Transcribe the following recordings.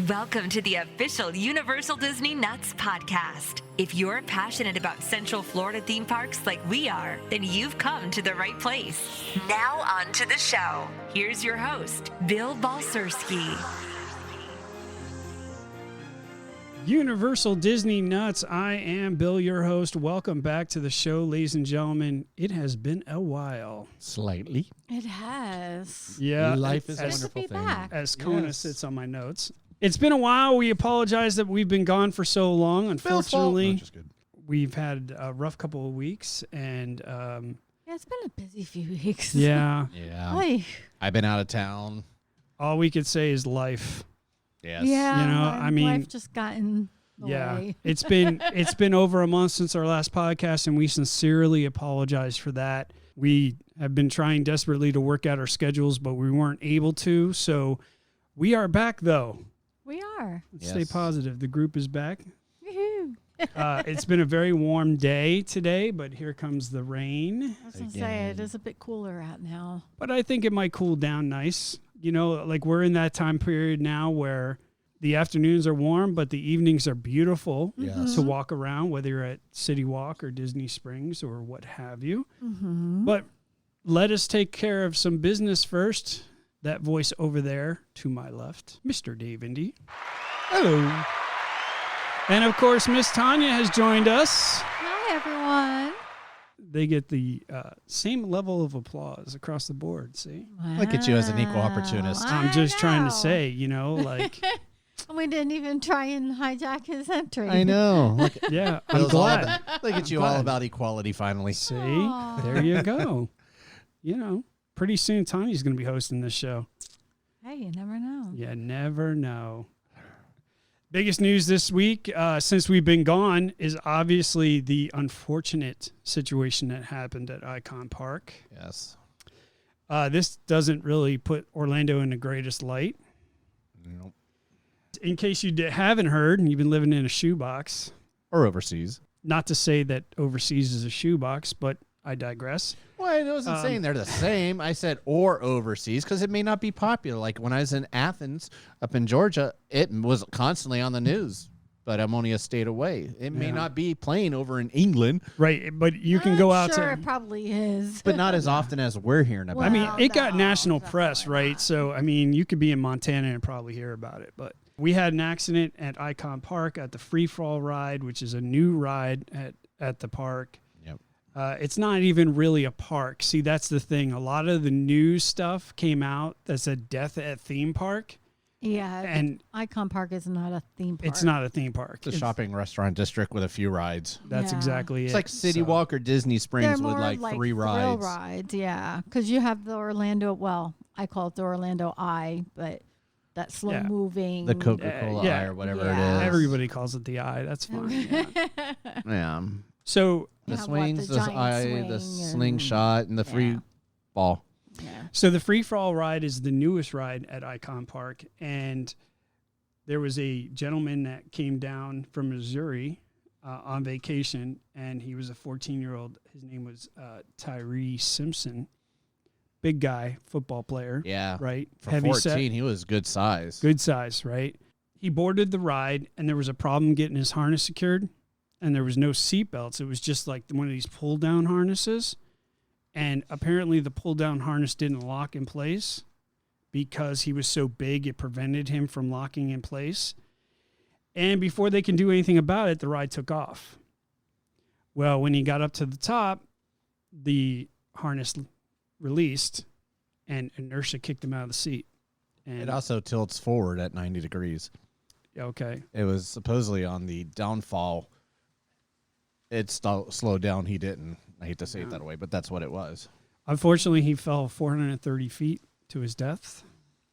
Welcome to the official Universal Disney Nuts podcast. If you're passionate about Central Florida theme parks like we are, then you've come to the right place. Now on to the show. Here's your host, Bill Balcerski. Universal Disney Nuts. I am Bill, your host. Welcome back to the show, ladies and gentlemen. It has been a while. Slightly. It has. Yeah. Life is a Good wonderful to be thing. back. As Kona sits on my notes. It's been a while. We apologize that we've been gone for so long. Unfortunately, Which is good. we've had a rough couple of weeks. And, Yeah, it's been a busy few weeks. yeah, Yeah. Oy. I've been out of town. all we could say is life. Yes. Yeah. You know, I mean- life just got in the Yeah, way. it's been over a month since our last podcast, and we sincerely apologize for that. We have been trying desperately to work out our schedules, but we weren't able to. So we are back, though. We are. Let's stay Yes. positive. The group is back. Woohoo. It's been a very warm day today, but here comes the rain. I was going to say, it is a bit cooler out now. But I think it might cool down nice. You know, like we're in that time period now where the afternoons are warm, but the evenings are beautiful Yes. to walk around, whether you're at City Walk or Disney Springs or what have you. Mm-hmm. But let us take care of some business first. That voice over there to my left, Mr. Dave Indy. Hello. And of course, Miss Tanya has joined us. Hi, everyone. They get the same level of applause across the board, see? Look at you as an equal opportunist. I'm just trying to know. say, you know, like, We didn't even try and hijack his entry. I know. Look, yeah, I'm Bill's all glad. about- look at you glad. all about equality finally. See, Aw. there you go. You know, pretty soon Tanya's going to be hosting this show. Hey, you never know. You never know. Biggest news this week, since we've been gone, is obviously the unfortunate situation that happened at Icon Park. Yes. This doesn't really put Orlando in the greatest light. Nope. In case you haven't heard, and you've been living in a shoebox, Or overseas. not to say that overseas is a shoebox, but I digress. Well, I wasn't saying they're the same. I said or overseas because it may not be popular. Like when I was in Athens up in Georgia, it was constantly on the news. But I'm only a state away. It may Yeah. not be playing over in England, Right, but you can go out Sure, to... it probably is. but not as often as we're hearing about. I mean, Well, it got no, national definitely press, right? not. So, I mean, you could be in Montana and probably hear about it. But we had an accident at Icon Park at the Free Fall ride, which is a new ride at the park. Yep. It's not even really a park. See, that's the thing. A lot of the news stuff came out that said death at theme park, Yeah, and Icon Park is not a theme park. it's not a theme park. It's a shopping restaurant district with a few rides. That's Yeah. exactly it. It's like City So- Walk or Disney Springs They're with more like 3 thrill rides. rides, yeah. Because you have the Orlando, well, I call it the Orlando Eye, but that slow Yeah. moving. The Coca-Cola Yeah. Eye or whatever Yeah. it is. Everybody calls it the eye. That's fine. Yeah. Yeah. So The You have, swings, the the giant eye, swing the and- slingshot, and the free Yeah. ball. Yeah. So the Free Fall ride is the newest ride at Icon Park, and there was a gentleman that came down from Missouri on vacation, and he was a 14-year-old. His name was Tyree Simpson. Big guy, football player, Yeah. right? For Heavy 14, set, he was good size. good size, right? He boarded the ride, and there was a problem getting his harness secured, and there was no seat belts. It was just like one of these pull-down harnesses. And apparently the pull-down harness didn't lock in place because he was so big it prevented him from locking in place. And before they can do anything about it, the ride took off. Well, when he got up to the top, the harness released and inertia kicked him out of the seat. And It also tilts forward at 90 degrees. okay. It was supposedly on the downfall. It slowed down. He didn't. I hate to say it that way, but that's what it was. Unfortunately, he fell 430 feet to his death,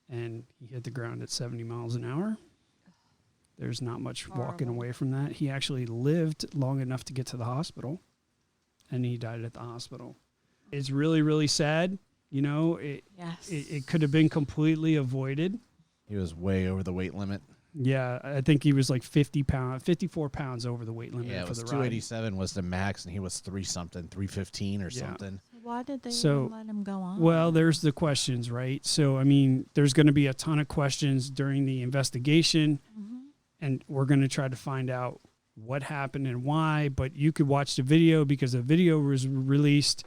and he hit the ground at 70 miles an hour. There's not much walking Horrible. away from that. He actually lived long enough to get to the hospital, and he died at the hospital. It's really, really sad. You know, it Yes. could have been completely avoided. He was way over the weight limit. Yeah, I think he was like 54 pounds over the weight limit Yeah, it for was the ride. 287 was the max, and he was 3-something, 315 or Yeah. something. Why did they So, even let him go on? Well, there's the questions, right? So, I mean, there's going to be a ton of questions during the investigation, and we're going to try to find out what happened and why. But you could watch the video because the video was released.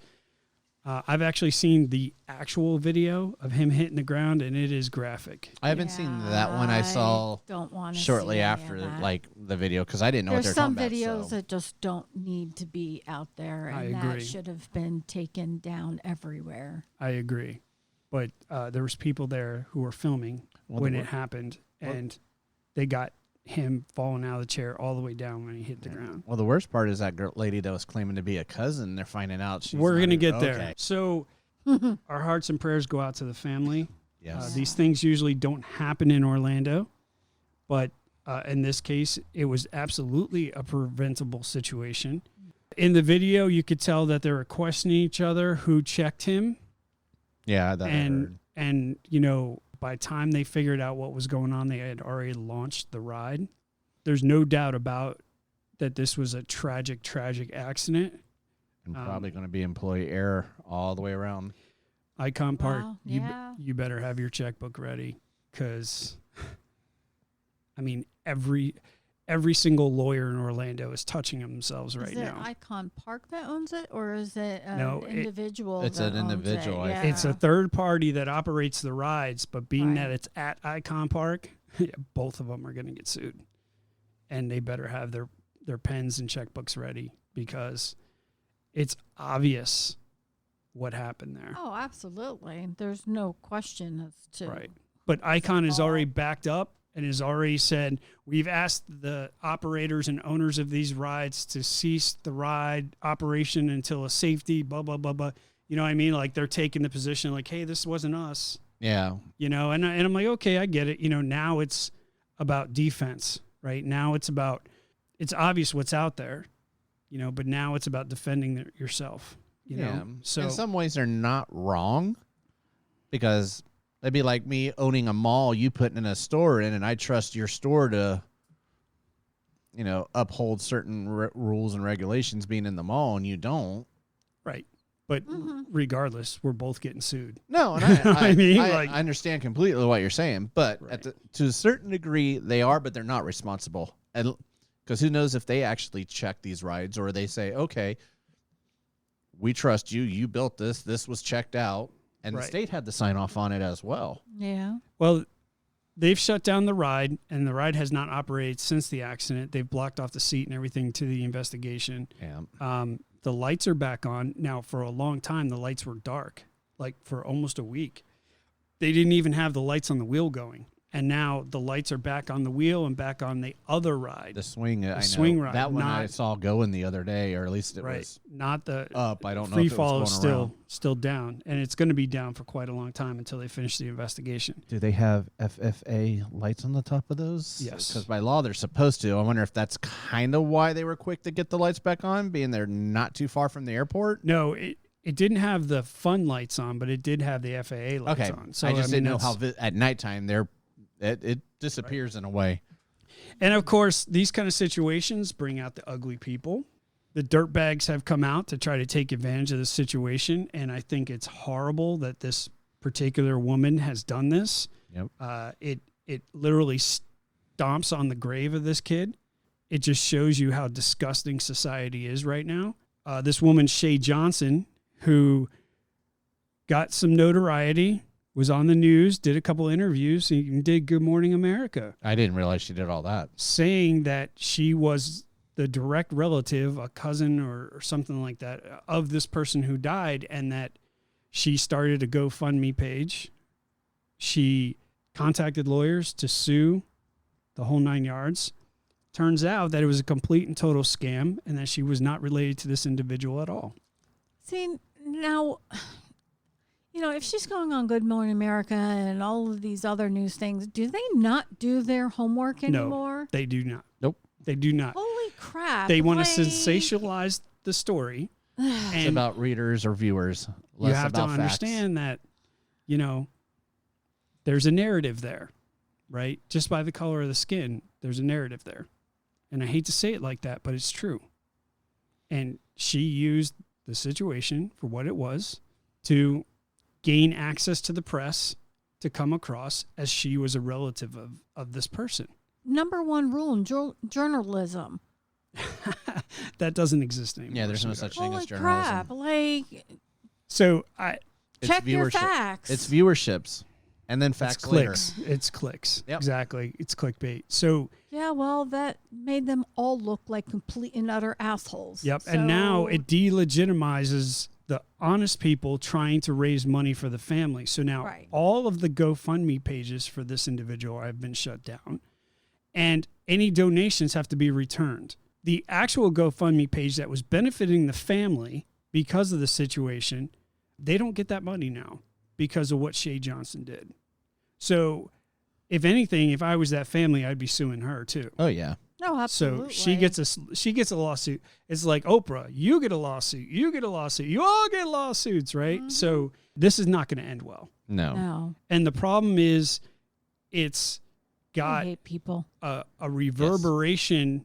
I've actually seen the actual video of him hitting the ground, and it is graphic. I haven't seen that one. I saw don't want shortly after like the video because I didn't know what There's they're some talking about. videos So. that just don't need to be out there, I and agree. that should have been taken down everywhere. I agree. But there was people there who were filming when it happened, and they got him falling out of the chair all the way down when he hit the ground. Well, the worst part is that lady that was claiming to be a cousin. They're finding out she's. We're going to not get even- there. okay. So our hearts and prayers go out to the family. Yes. These things usually don't happen in Orlando, but in this case, it was absolutely a preventable situation. In the video, you could tell that they were questioning each other who checked him. Yeah, that I heard. And you know, by the time they figured out what was going on, they had already launched the ride. There's no doubt about that this was a tragic accident. And probably going to be employee error all the way around. Icon Park, Wow, yeah. you better have your checkbook ready, because I mean every single lawyer in Orlando is touching themselves right Is it now. Icon Park that owns it, or is it an No, individual? it's that an owns individual, It? I Yeah. think. It's a third party that operates the rides, but being Right. that it's at Icon Park, both of them are going to get sued, and they better have their pens and checkbooks ready, because it's obvious what happened there. Oh, absolutely. There's no question as to Right. But Icon is already backed up and has already said, we've asked the operators and owners of these rides to cease the ride operation until a safety, blah, blah, blah, blah. You know what I mean? Like, they're taking the position like, hey, this wasn't us, Yeah. you know? And I'm like, okay, I get it. You know, now it's about defense, right? Now it's obvious what's out there, you know, but now it's about defending yourself, you know? So in some ways, they're not wrong, because it'd be like me owning a mall, you putting in a store in, and I trust your store to, you know, uphold certain rules and regulations being in the mall, and you don't. right. But regardless, we're both getting sued. No, and I mean, I like- understand completely what you're saying, but Right. to a certain degree, they are, but they're not responsible. And because who knows if they actually check these rides, or they say, okay, we trust you. You built this. This was checked out. And the Right. state had to sign off on it as well. yeah. Well, they've shut down the ride, and the ride has not operated since the accident. They've blocked off the seat and everything to the investigation. Yeah. The lights are back on. Now, for a long time, the lights were dark, like for almost a week. They didn't even have the lights on the wheel going. And now the lights are back on the wheel and back on the other ride. The swing, I know. swing ride, That one I not- saw going the other day, or at least it Right. was Not the up. I don't know free if it fall was is going around. still down. And it's going to be down for quite a long time until they finish the investigation. Do they have FFA lights on the top of those? Yes. Because by law they're supposed to. I wonder if that's kind of why they were quick to get the lights back on, being they're not too far from the airport. No, it didn't have the fun lights on, but it did have the FAA lights Okay. on. So I just mean, didn't know how that's- at nighttime it disappears in a way. And of course, these kind of situations bring out the ugly people. The dirtbags have come out to try to take advantage of the situation, and I think it's horrible that this particular woman has done this. Yep. It literally stomps on the grave of this kid. It just shows you how disgusting society is right now. This woman, Shay Johnson, who got some notoriety, was on the news, did a couple interviews, and even did Good Morning America, I didn't realize she did all that. saying that she was the direct relative, a cousin or something like that, of this person who died, and that she started a GoFundMe page. She contacted lawyers to sue the whole 9 yards. Turns out that it was a complete and total scam, and that she was not related to this individual at all. See, now, you know, if she's going on Good Morning America and all of these other news things, do they not do their homework anymore? No, they do not. Nope. They do not. Holy crap. They want to like- sensationalize the story. It's And about readers or viewers. Less you have to about facts. understand that, you know, there's a narrative there, right? Just by the color of the skin, there's a narrative there. And I hate to say it like that, but it's true. And she used the situation for what it was, to gain access to the press, to come across as she was a relative of this person. Number one rule in journalism. That doesn't exist anymore. Yeah, there's no such thing Holy as journalism. crap. Like, So check your viewership. facts. It's viewerships. And then facts it's later. clicks. It's clicks. Yep. Exactly. It's clickbait. So Yeah, well, that made them all look like complete and utter assholes. yep. So, And now it delegitimizes the honest people trying to raise money for the family. So now Right. all of the GoFundMe pages for this individual have been shut down, and any donations have to be returned. The actual GoFundMe page that was benefiting the family because of the situation, they don't get that money now because of what Shay Johnson did. So if anything, if I was that family, I'd be suing her too. Oh, yeah. No, absolutely. So she gets a lawsuit. It's like Oprah, you get a lawsuit, you get a lawsuit, you all get lawsuits, right? Mm-hmm. So this is not going to end well. No. And the problem is it's I got hate people. a reverberation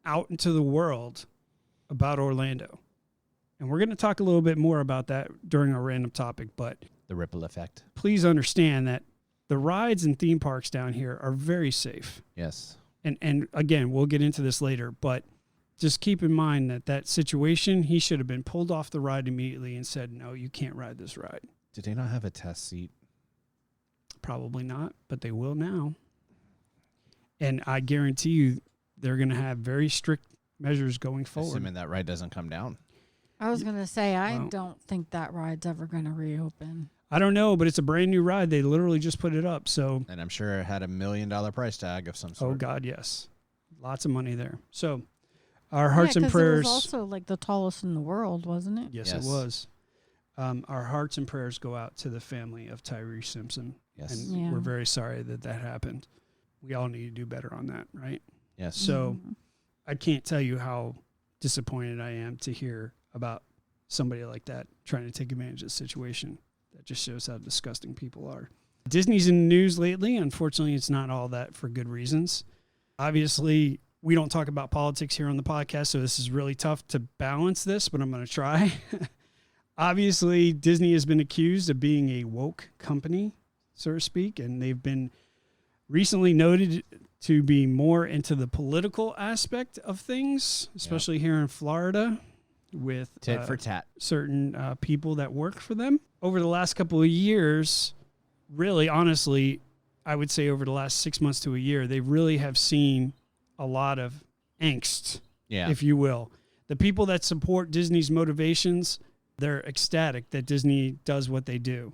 out into the world about Orlando. And we're going to talk a little bit more about that during our random topic, but The ripple effect. please understand that the rides and theme parks down here are very safe. Yes. And again, we'll get into this later, but just keep in mind that situation, he should have been pulled off the ride immediately and said, no, you can't ride this ride. Did they not have a test seat? Probably not, but they will now. And I guarantee you they're going to have very strict measures going forward. Assuming that ride doesn't come down. I was going to say, I Well- don't think that ride's ever going to reopen. I don't know, but it's a brand new ride. They literally just put it up. So, And I'm sure it had $1 million price tag of some sort. oh God, yes. Lots of money there. So our hearts and 'cause prayers. It was also like the tallest in the world, wasn't it? Yes, Yes. it was. Our hearts and prayers go out to the family of Tyree Simpson. Yes. And Yeah. we're very sorry that happened. We all need to do better on that, right? Yes. So Mhm. I can't tell you how disappointed I am to hear about somebody like that trying to take advantage of the situation. That just shows how disgusting people are. Disney's in the news lately. Unfortunately, it's not all that for good reasons. Obviously, we don't talk about politics here on the podcast, so this is really tough to balance this, but I'm going to try. Obviously, Disney has been accused of being a woke company, so to speak, and they've been recently noted to be more into the political aspect of things, especially here in Florida with Tit for tat. certain people that work for them. Over the last couple of years, really, honestly, I would say over the last 6 months to a year, they really have seen a lot of angst, Yeah. if you will. The people that support Disney's motivations, they're ecstatic that Disney does what they do.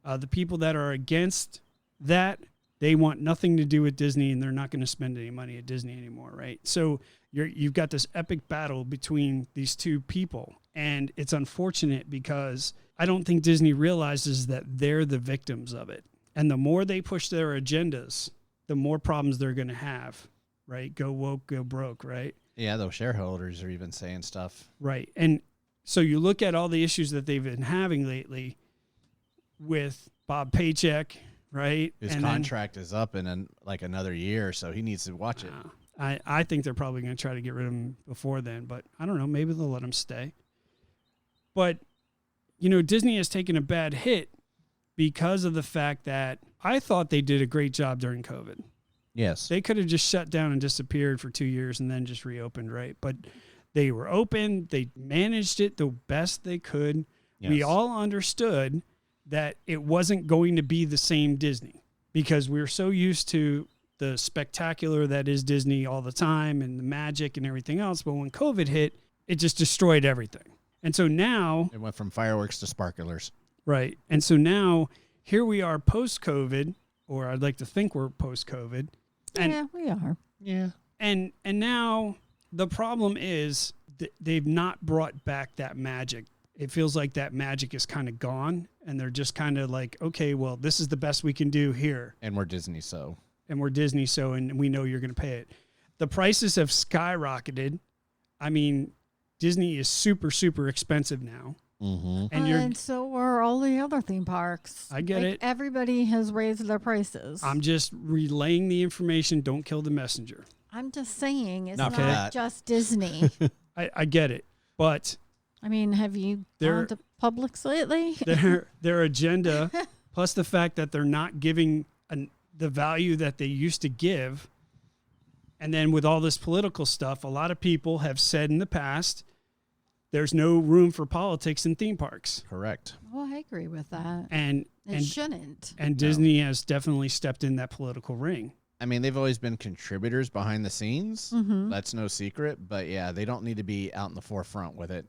The people that are against that, they want nothing to do with Disney and they're not going to spend any money at Disney anymore, right? So you've got this epic battle between these two people. And it's unfortunate because I don't think Disney realizes that they're the victims of it. And the more they push their agendas, the more problems they're going to have, right? Go woke, go broke, right? Yeah, those shareholders are even saying stuff. Right. And so you look at all the issues that they've been having lately with Bob Paycheck, right? His And then- contract is up in another year, so he needs to watch it. I think they're probably going to try to get rid of him before then, but I don't know. Maybe they'll let him stay. But, Disney has taken a bad hit because of the fact that I thought they did a great job during COVID. Yes. They could have just shut down and disappeared for 2 years and then just reopened, right? But they were open. They managed it the best they could. We Yes. all understood that it wasn't going to be the same Disney because we were so used to the spectacular that is Disney all the time and the magic and everything else. But when COVID hit, it just destroyed everything. And so now, It went from fireworks to sparklers. right. And so now here we are post-COVID, or I'd like to think we're post-COVID. And Yeah, we are. Yeah. And now the problem is they've not brought back that magic. It feels like that magic is kind of gone, and they're just kind of like, okay, well, this is the best we can do here, And we're Disney, so. and we're Disney, so and we know you're going to pay it. The prices have skyrocketed. I mean, Disney is super, super expensive now, Mm-hmm. and so are all the other theme parks. I get it. Everybody has raised their prices. I'm just relaying the information. Don't kill the messenger. I'm just saying, it's Not not for that. just Disney. I get it, but I mean, have you gone to Publix lately? Their agenda, plus the fact that they're not giving the value that they used to give. And then with all this political stuff, a lot of people have said in the past, there's no room for politics in theme parks. Correct. Well, I agree with that. And it shouldn't. And Disney has definitely stepped in that political ring. I mean, they've always been contributors behind the scenes. Mm-hmm. That's no secret. But yeah, they don't need to be out in the forefront with it.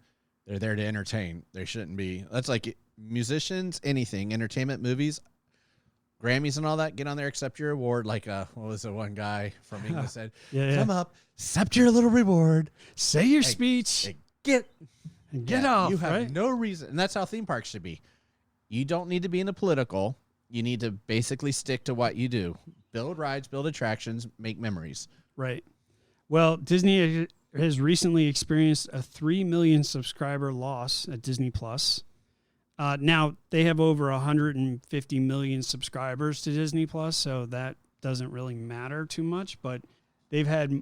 They're there to entertain. They shouldn't be. That's like musicians, anything, entertainment, movies, Grammys and all that. Get on there, accept your award. Like, what was the one guy from England said? Come up, accept your little reward. Say your speech. Get off. You have right? no reason. And that's how theme parks should be. You don't need to be in the political. You need to basically stick to what you do. Build rides, build attractions, make memories. Right. Well, Disney has recently experienced a 3 million subscriber loss at Disney Plus. Now they have over 150 million subscribers to Disney Plus, so that doesn't really matter too much, but they've had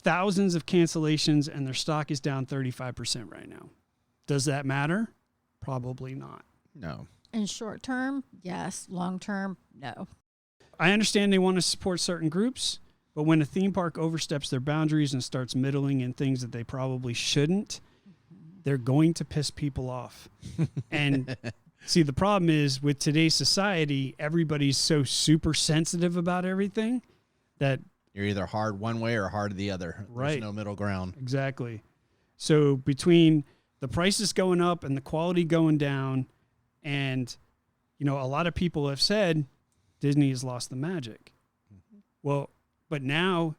thousands of cancellations and their stock is down 35% right now. Does that matter? Probably not. No. In short term, yes. Long term, no. I understand they want to support certain groups, but when a theme park oversteps their boundaries and starts middling in things that they probably shouldn't, they're going to piss people off. And see, the problem is with today's society, everybody's so super sensitive about everything that you're either hard one way or hard the other. Right. There's no middle ground. Exactly. So between the prices going up and the quality going down, and, you know, a lot of people have said Disney has lost the magic. Well, but now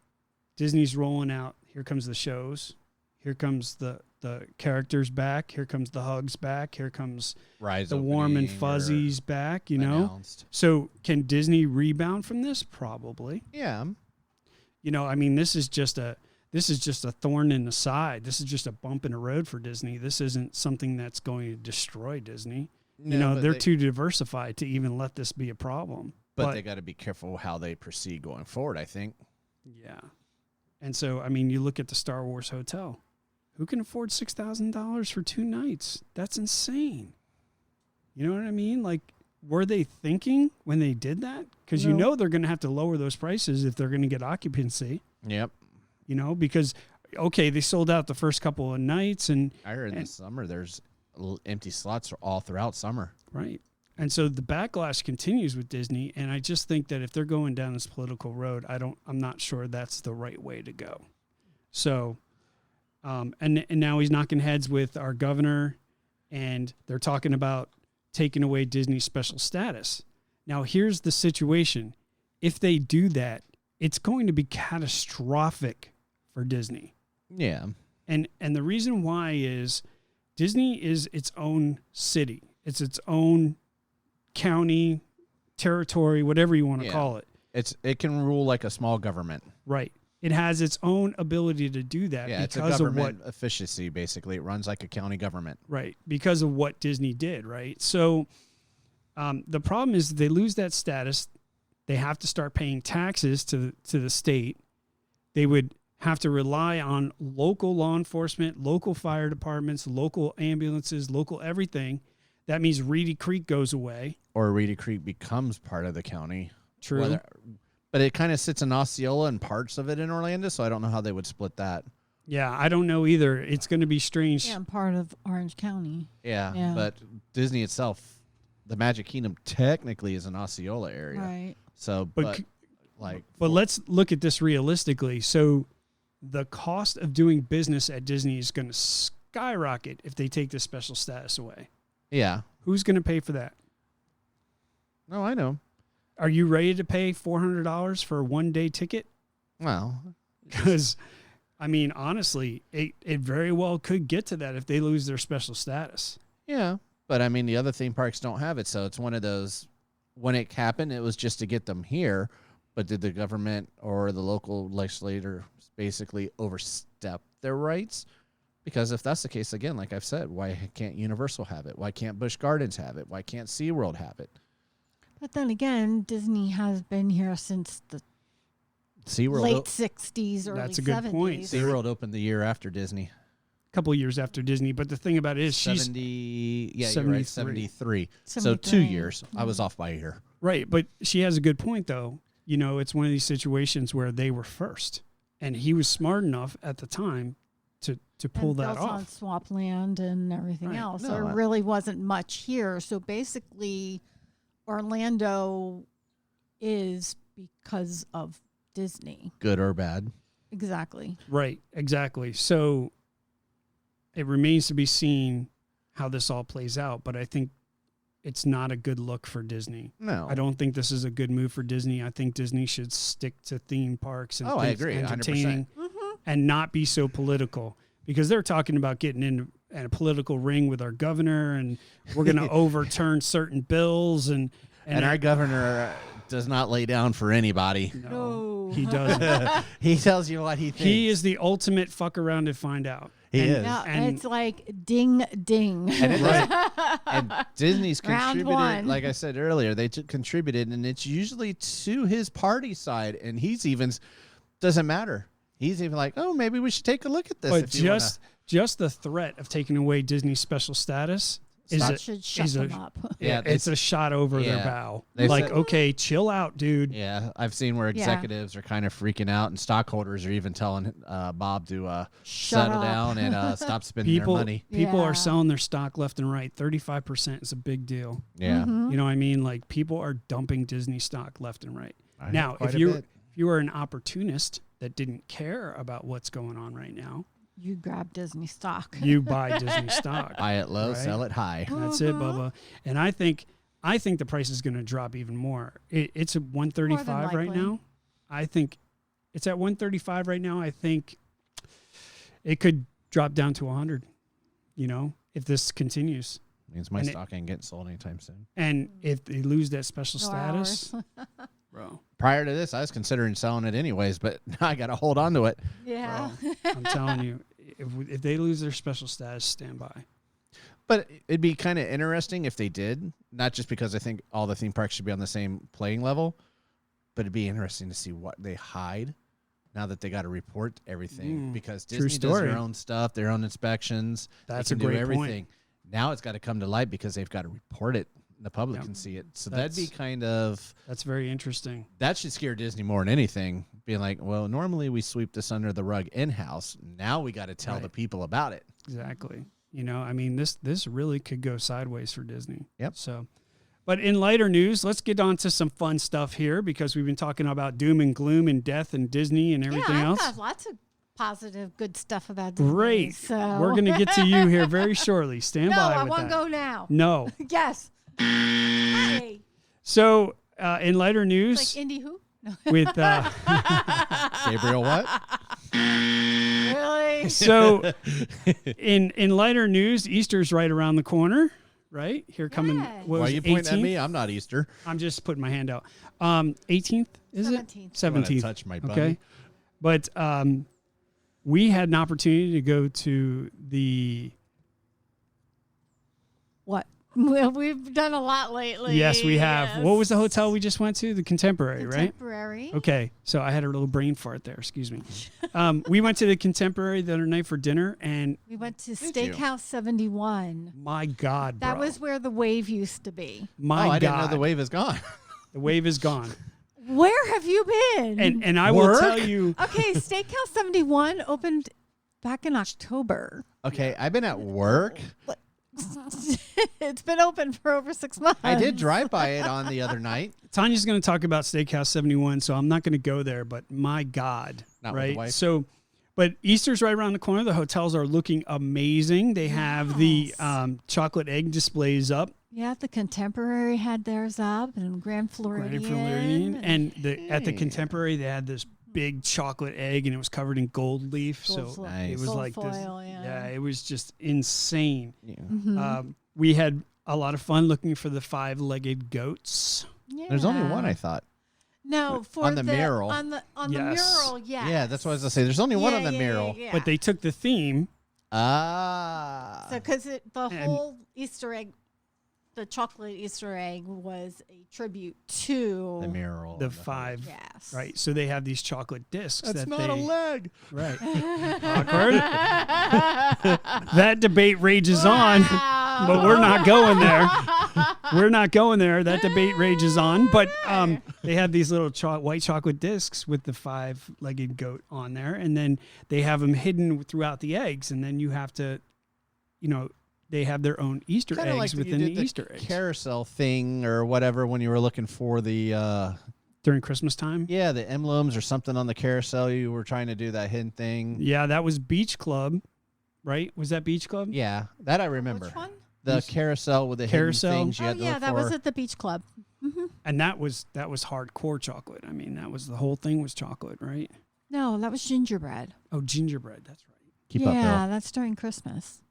Disney's rolling out, here comes the shows, here comes the characters back, here comes the hugs back, here comes Rise the warm and fuzzies back, you know? Announced. So can Disney rebound from this? Probably. Yeah. You know, I mean, this is just a thorn in the side. This is just a bump in the road for Disney. This isn't something that's going to destroy Disney. No, you know, they're too diversified to even let this be a problem. But they got to be careful how they proceed going forward, I think. Yeah. And so, I mean, you look at the Star Wars Hotel. Who can afford $6,000 for 2 nights? That's insane. You know what I mean? Like, were they thinking when they did that? Because you know they're going to have to lower those prices if they're going to get occupancy. Yep. You know, because, okay, they sold out the first couple of nights. And I heard in the summer there's empty slots all throughout summer. Right. And so the backlash continues with Disney. And I just think that if they're going down this political road, I'm not sure that's the right way to go. So, and now he's knocking heads with our governor, and they're talking about taking away Disney's special status. Now, here's the situation. If they do that, it's going to be catastrophic for Disney. Yeah. And the reason why is Disney is its own city. It's its own county, territory, whatever you want to call it. It can rule like a small government. Right. It has its own ability to do that. Yeah, because it's a government of what, efficiency, basically. It runs like a county government. Right, because of what Disney did, right? So the problem is they lose that status. They have to start paying taxes to the state. They would have to rely on local law enforcement, local fire departments, local ambulances, local everything. That means Reedy Creek goes away. Or Reedy Creek becomes part of the county. True. But it kind of sits in Osceola and parts of it in Orlando, so I don't know how they would split that. Yeah, I don't know either. It's going to be strange. Yeah, I'm part of Orange County. Yeah, but Disney itself, the Magic Kingdom technically is an Osceola area. Right. So, but let's look at this realistically. So the cost of doing business at Disney is going to skyrocket if they take this special status away. Yeah. Who's going to pay for that? No, I know. Are you ready to pay $400 for a one-day ticket? Well, because, I mean, honestly, it very well could get to that if they lose their special status. Yeah, but I mean, the other theme parks don't have it, so it's one of those, when it happened, it was just to get them here, but did the government or the local legislator basically overstep their rights? Because if that's the case, again, like I've said, why can't Universal have it? Why can't Busch Gardens have it? Why can't SeaWorld have it? But then again, Disney has been here since the SeaWorld late 60s, early 70s. That's a good point. SeaWorld opened the year after Disney. couple years after Disney. But the thing about it is, she's 70. Yeah, you're right. 73. So 2 73. years. I was off by a year. right. But she has a good point, though. You know, it's one of these situations where they were first, and he was smart enough at the time to pull and that built on off. swampland and everything Right. else. No, There I- really wasn't much here. So basically, Orlando is because of Disney. Good or bad. Exactly. Right. Exactly. So it remains to be seen how this all plays out. But I think it's not a good look for Disney. No. I don't think this is a good move for Disney. I think Disney should stick to theme parks and Oh, I things agree, 100%. entertaining and not be so political, because they're talking about getting in a political ring with our governor, and we're going to overturn certain bills. And And our governor does not lay down for anybody. No. he doesn't. He tells you what he thinks. He is the ultimate fuck around and find out. He And- is. No, and- it's like ding, ding. And, it and Disney's Round contributed, one. like I said earlier, they contributed, and it's usually to his party side. And he's even, doesn't matter. He's even like, oh, maybe we should take a look at this. But if you wanna. just the threat of taking away Disney's special status is that a, should shut is a- them up. Yeah, it's a shot over their yeah. bow. They Like, said- okay, chill out, dude. Yeah, I've seen where Yeah. executives are kind of freaking out, and stockholders are even telling Bob to Shut settle up. down and stop spending People their money. people Yeah. are selling their stock left and right. 35% is a big deal. Yeah, You know what I mean? Like, people are dumping Disney stock left and right. I know Now, quite if a you bit. if you are an opportunist that didn't care about what's going on right now, You grab Disney stock. you buy Disney stock. buy it low, Right. sell it high. That's it, Bubba. And I think the price is going to drop even more. It's at 135 right likely. now. I think it's at 135 right now. I think it could drop down to 100. You know, if this continues, Means my And it- stock ain't getting sold anytime soon. and if they lose that special No status, hours. bro, Prior to this, I was considering selling it anyways, but now I got to hold on to it. Yeah. I'm telling you, if they lose their special status, stand by. But it'd be kind of interesting if they did, not just because I think all the theme parks should be on the same playing level, but it'd be interesting to see what they hide now that they got to report everything, because true Disney does story. their own stuff, their own inspections. That's they a can do great point. everything. Now it's got to come to light because they've got to report it. The public Yep. can see it. So That's- that'd be kind of, That's very interesting. that should scare Disney more than anything. Being like, well, normally we sweep this under the rug in-house. Now we got to tell Right. the people about it. Exactly. You know, I mean, this really could go sideways for Disney. Yep. So, but in lighter news, let's get on to some fun stuff here, because we've been talking about doom and gloom and death and Disney and everything I've else. got lots of positive, good stuff about Disney. Great. So. We're going to get to you here very shortly. Stand No, by I with won't that. go now. No. Yes. Hey. So, in lighter Like news, Indy who? No. with Gabriel, what? Really? so in lighter news, Easter's right around the corner. Right here, coming. Yeah. What Why was are you it, pointing at 18th? me? I'm not Easter. I'm just putting my hand out. 18th is 17th. it? You wanna 17th. touch my bunny? Okay, but we had an opportunity to go to the. What? Well, we've done a lot lately. Yes, we have. Yes. What was the hotel we just went to? The Contemporary, right? Contemporary. Okay, so I had a little brain fart there. Excuse me. We went to the Contemporary the other night for dinner, and We went to you? Steakhouse 71. my God, That bro. was where the wave used to be. my I God. didn't know the wave is gone. The wave is gone, Where have you been? and I will Work? tell you. Okay, Steakhouse 71 opened back in October. Okay, I've been at work. It's been open for over 6 months. I did drive by it on the other night. Tanya's going to talk about Steakhouse 71, so I'm not going to go there, but my God. Not with the right? wife. So, but Easter's right around the corner. The hotels are looking amazing. They have the Yes. chocolate egg displays up, Yeah, the Contemporary had theirs up, and Grand Floridian. Grand Floridian. And at the Hey. Contemporary, they had this big chocolate egg, and it was covered in gold leaf. Gold So Nice. it was gold like this. foil, yeah. Yeah, it was just insane. Yeah. Mhm. We had a lot of fun looking for the 5-legged goats. There's only Yeah. one, I thought. No, for On the mural. On the Yes. mural, yeah. Yeah, that's what I was going to say. There's only one on the mural. But they took the theme. Ah. So because the And- whole Easter egg the chocolate Easter egg was a tribute to The mural. The and 5. Yes. Right. So they have these chocolate discs. That's that not a they, leg. Right. Awkward. That debate rages on, but we're not going there. We're not going there. That debate rages on. But they have these little white chocolate discs with the 5-legged goat on there. And then they have them hidden throughout the eggs. And then you have to, they have their own Easter Kinda eggs like within you the did Easter eggs. Carousel thing or whatever when you were looking for the During Christmas time? the emblems or something on the carousel. You were trying to do that hidden thing. Yeah, that was Beach Club, right? Was that Beach Club? Yeah, that I remember. Which one? The carousel with the Carousel? hidden things you Oh had to yeah, look that for. was at the beach club. And that was hardcore chocolate. I mean, that was the whole thing was chocolate, right? No, that was gingerbread. Oh, gingerbread. That's right. Keep up, yeah, Bill. that's during Christmas.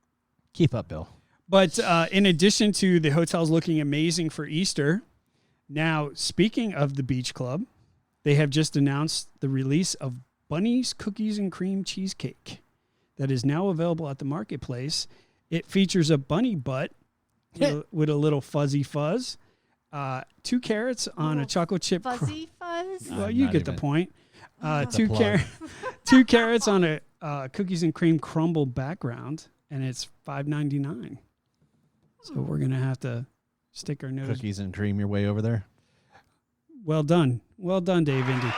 Keep up, Bill. But in addition to the hotels looking amazing for Easter, now speaking of the Beach Club, they have just announced the release of Bunny's Cookies and Cream Cheesecake that is now available at the marketplace. It features a bunny butt with a little fuzzy fuzz, 2 carrots on a chocolate chip. Fuzzy fuzz. Well, I'm you not get the even- point. It's a Two plug. 2 carrots on a cookies and cream crumble background, and it's $5.99. So we're gonna have to stick our nose. Cookies and cream your way over there. Well done, Dave Indy.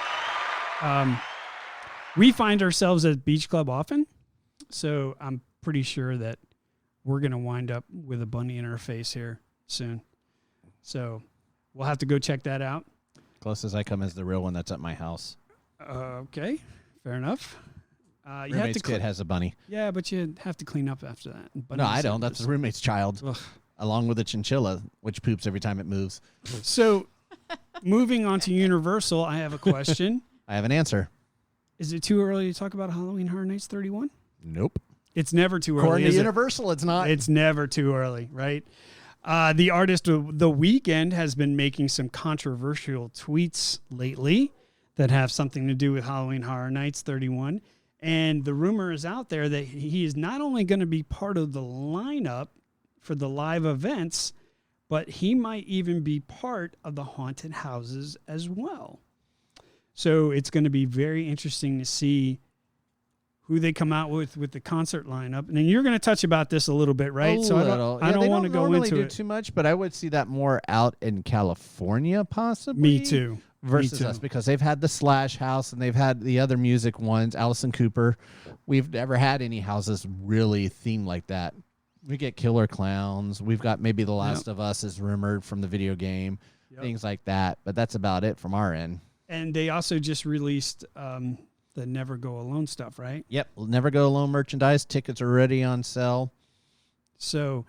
We find ourselves at Beach Club often, so I'm pretty sure that we're gonna wind up with a bunny in our face here soon. So we'll have to go check that out. Closest I come is the real one that's at my house. Okay, fair enough. You have Roommate's to kid has a bunny. Yeah, but you have to clean up after that. But No, I don't. That's the roommate's child. Ugh. Along with the chinchilla, which poops every time it moves. So, moving on to Universal, I have a question. I have an answer. Is it too early to talk about Halloween Horror Nights 31? Nope. It's never too early. According Is to it? Universal, it's not. It's never too early, right? The artist of The Weeknd has been making some controversial tweets lately that have something to do with Halloween Horror Nights 31. And the rumor is out there that he is not only going to be part of the lineup for the live events, but he might even be part of the haunted houses as well. So it's going to be very interesting to see who they come out with the concert lineup. And then you're going to touch about this a little bit, right? So I don't want to go into do it. too much, but I would see that more out in California, possibly. Me too. Versus Me too. us, because they've had the Slash House and they've had the other music ones, Allison Cooper. We've never had any houses really themed like that. We get Killer Clowns. We've got maybe The Last of Us is rumored from the video game, things like that. But that's about it from our end. And they also just released the Never Go Alone stuff, right? Yep. Never Go Alone merchandise. Tickets are already on sale. So,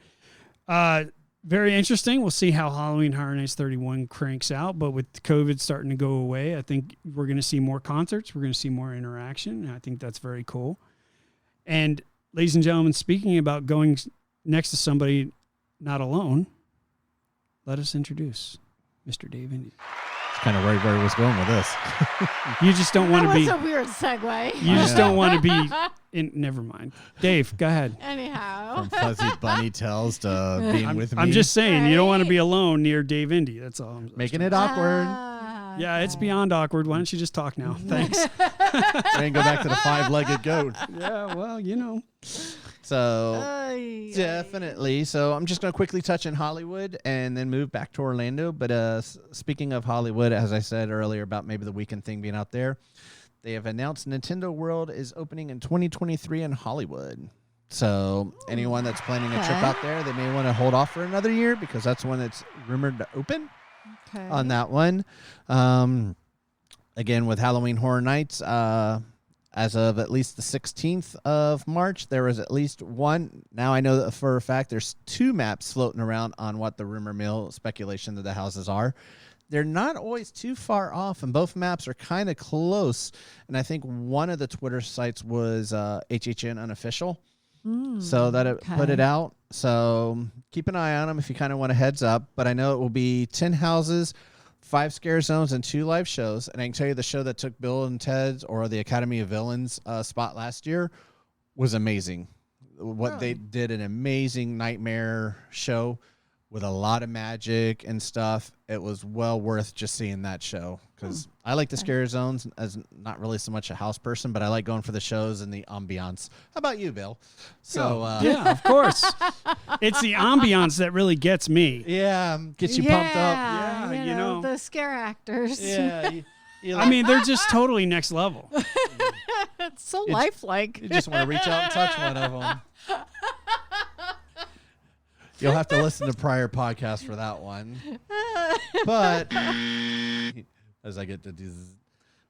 very interesting. We'll see how Halloween Horror Nights 31 cranks out. But with COVID starting to go away, I think we're going to see more concerts. We're going to see more interaction. And I think that's very cool. And ladies and gentlemen, speaking about going next to somebody not alone, let us introduce Mr. Dave Indy. Kind of worried where he was going with this. You just don't want to That be. was a weird segue. You just don't want to be. Never mind. Dave, go ahead. Anyhow. From fuzzy bunny tails to being with me. I'm just saying, you don't want to Right. be alone near Dave Indy. That's all. making it awkward. Yeah, it's beyond awkward. Why don't you just talk now? Thanks. And go back to the 5-legged goat. Yeah, well, you know. So definitely. So I'm just going to quickly touch on Hollywood and then move back to Orlando. But speaking of Hollywood, as I said earlier about maybe the weekend thing being out there, they have announced Nintendo World is opening in 2023 in Hollywood. So anyone that's planning a trip out there, they may want to hold off for another year because that's when it's rumored to open on that one. Again, with Halloween Horror Nights, as of at least the 16th of March, there was at least one. Now I know that for a fact there's 2 maps floating around on what the rumor mill speculation that the houses are. They're not always too far off, and both maps are kind of close. And I think one of the Twitter sites was HHN Unofficial. So that it put it out. So keep an eye on them if you kind of want a heads up. But I know it will be 10 houses, 5 scare zones, and 2 live shows. And I can tell you the show that took Bill and Ted's or the Academy of Villains spot last year was amazing. What they did, an amazing nightmare show with a lot of magic and stuff. It was well worth just seeing that show because I like the scary zones as not really so much a house person, but I like going for the shows and the ambiance. How about you, Bill? So yeah, of course. It's the ambiance that really gets me. yeah, gets you pumped up. Yeah, you know. the scare actors. Yeah, I mean, they're just totally next level. It's so lifelike. you just want to reach out and touch one of them. You'll have to listen to prior podcasts for that one. But as I get to do this.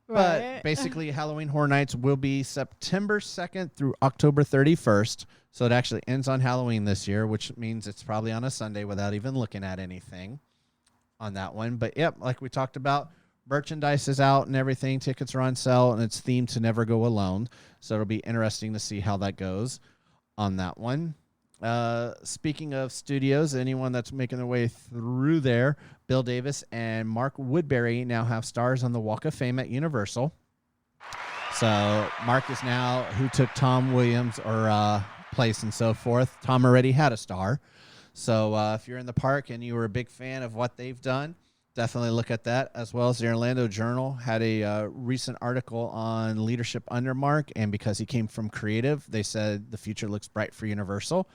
But basically, Halloween Horror Nights will be September 2nd through October 31st. So it actually ends on Halloween this year, which means it's probably on a Sunday without even looking at anything on that one. But, yep, like we talked about, merchandise is out and everything. Tickets are on sale, and it's themed to Never Go Alone. So it'll be interesting to see how that goes on that one. Speaking of studios, anyone that's making their way through there, Bill Davis and Mark Woodbury now have stars on the Walk of Fame at Universal. So Mark is now who took Tom Williams' place and so forth. Tom already had a star. So if you're in the park and you were a big fan of what they've done, definitely look at that, as well as the Orlando Journal had a recent article on leadership under Mark, and because he came from creative, they said the future looks bright for Universal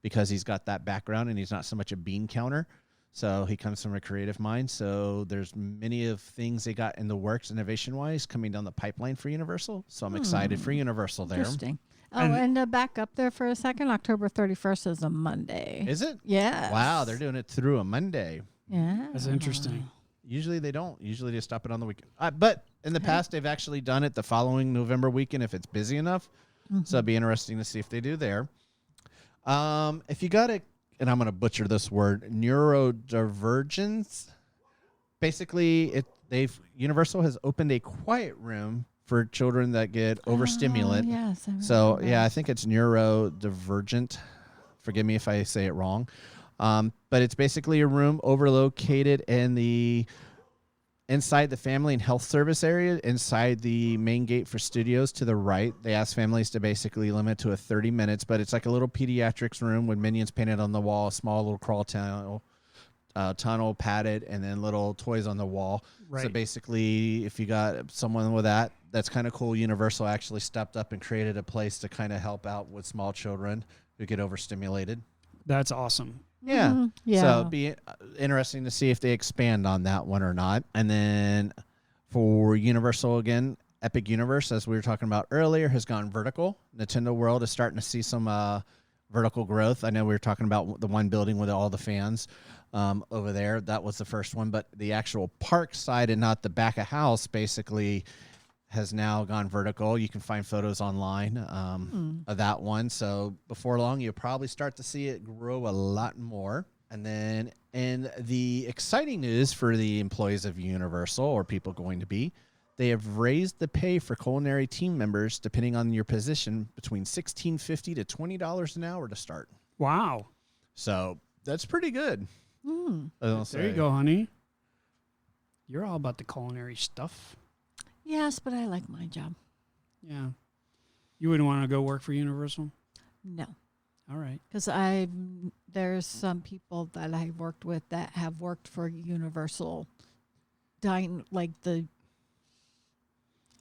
because he's got that background and he's not so much a bean counter. So he comes from a creative mind. So there's many of things they got in the works innovation-wise coming down the pipeline for Universal. So I'm excited for Universal there. Interesting. Oh, and back up there for a second. October 31st is a Monday. Is it? Yeah. Wow, they're doing it through a Monday. Yeah. That's interesting. Usually they don't. Usually they stop it on the weekend. But in the past, they've actually done it the following November weekend if it's busy enough. So it'd be interesting to see if they do there. If you got it, and I'm going to butcher this word, neurodivergence. Basically, Universal has opened a quiet room for children that get overstimulated. Yes. So yeah, I think it's neurodivergent. Forgive me if I say it wrong. But it's basically a room overlocated in inside the family and health service area, inside the main gate for studios to the right. They ask families to basically limit to 30 minutes, but it's like a little pediatrics room with minions painted on the wall, a small little crawl tunnel padded, and then little toys on the wall. Right. So basically, if you got someone with that's kind of cool. Universal actually stepped up and created a place to kind of help out with small children who get overstimulated. That's awesome. Yeah. Mm-hmm. Yeah. So it'd be interesting to see if they expand on that one or not. And then for Universal again, Epic Universe, as we were talking about earlier, has gone vertical. Nintendo World is starting to see some vertical growth. I know we were talking about the one building with all the fans over there. That was the first one. But the actual park side and not the back of house basically has now gone vertical. You can find photos online of that one. So before long, you'll probably start to see it grow a lot more. And then in the exciting news for the employees of Universal, or people going to be, they have raised the pay for culinary team members, depending on your position, between $16.50 to $20 an hour to start. Wow. So that's pretty good. There you go, honey. You're all about the culinary stuff. Yes, but I like my job. Yeah. You wouldn't want to go work for Universal? No. All right. Because there's some people that I worked with that have worked for Universal, like the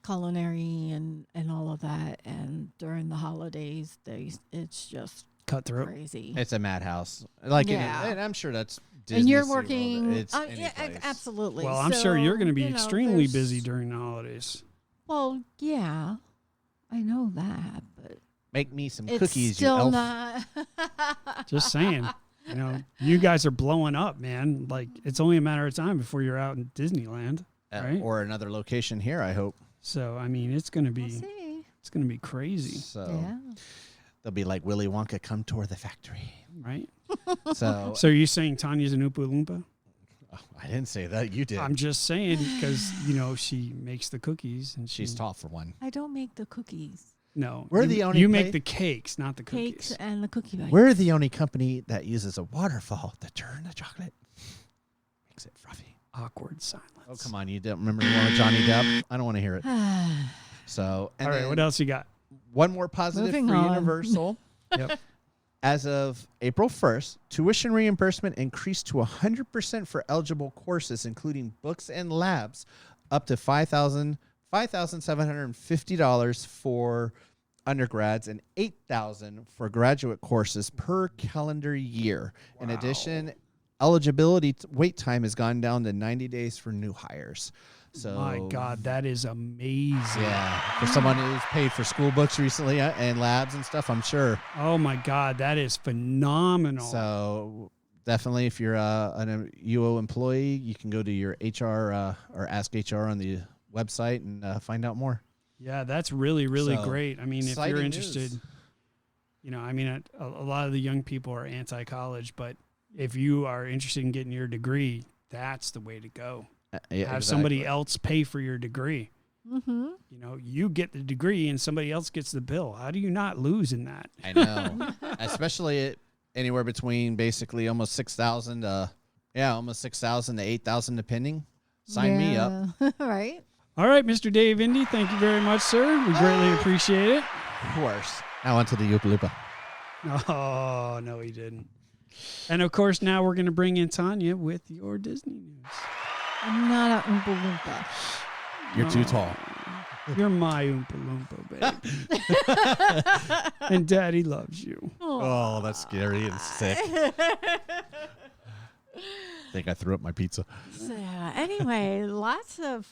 culinary and all of that. And during the holidays, it's just cutthroat. crazy. It's a madhouse. Like, Yeah. and I'm sure that's Disney, and you're SeaWorld. working. It's any Yeah, place. absolutely. Well, I'm sure you're going to be So, extremely there's- busy during the holidays. Well, yeah, I know that, but Make me some it's cookies, you still elf. not. Just saying. You guys are blowing up, man. Like, it's only a matter of time before you're out in Disneyland, right? Or another location here, I hope. So, I mean, it's going to We'll be see. it's going to be crazy, So Yeah. they'll be like Willy Wonka, come tour the factory. right? So So, are you saying Tanya's an Oompa Loompa? I didn't say that. You did. I'm just saying because, she makes the cookies and She's tall for one. I don't make the cookies, No. We're you, the only You place- make the cakes, not the cakes, cookies. and the cookie bites. We're the only company that uses a waterfall to turn the chocolate. Makes it fluffy. Awkward silence. Oh, come on. You don't remember the one with Johnny Depp? I don't want to hear it. So, and All right, then what else you got? one more positive Moving for on. Universal. Yep. As of April 1st, tuition reimbursement increased to 100% for eligible courses, including books and labs, up to $5,750 for undergrads and $8,000 for graduate courses per calendar year. Wow. In addition, eligibility wait time has gone down to 90 days for new hires. So, my God, that is amazing. Yeah, for someone who's paid for school books recently and labs and stuff, I'm sure. Oh, my God, that is phenomenal. So definitely, if you're an UO employee, you can go to your HR or Ask HR on the website and find out more. Yeah, that's really, really great. I mean, if you're interested, news. A lot of the young people are anti-college, but if you are interested in getting your degree, that's the way to go. Have somebody else pay for your degree. Mm-hmm. You get the degree and somebody else gets the bill. How do you not lose in that? I know, especially anywhere between basically almost 6,000 to almost 6,000 to 8,000 depending. Sign me up. Right. All right, Mr. Dave Indy, thank you very much, sir. We greatly appreciate it. Of course. Now on to the Oopa Loopa. Oh, no, he didn't. And of course, now we're going to bring in Tanya with your Disney news. I'm not a Oompa Loompa. You're too tall. You're my Oompa Loompa, baby. And Daddy loves you. Oh, that's scary and sick. I think I threw up my pizza. So, anyway, lots of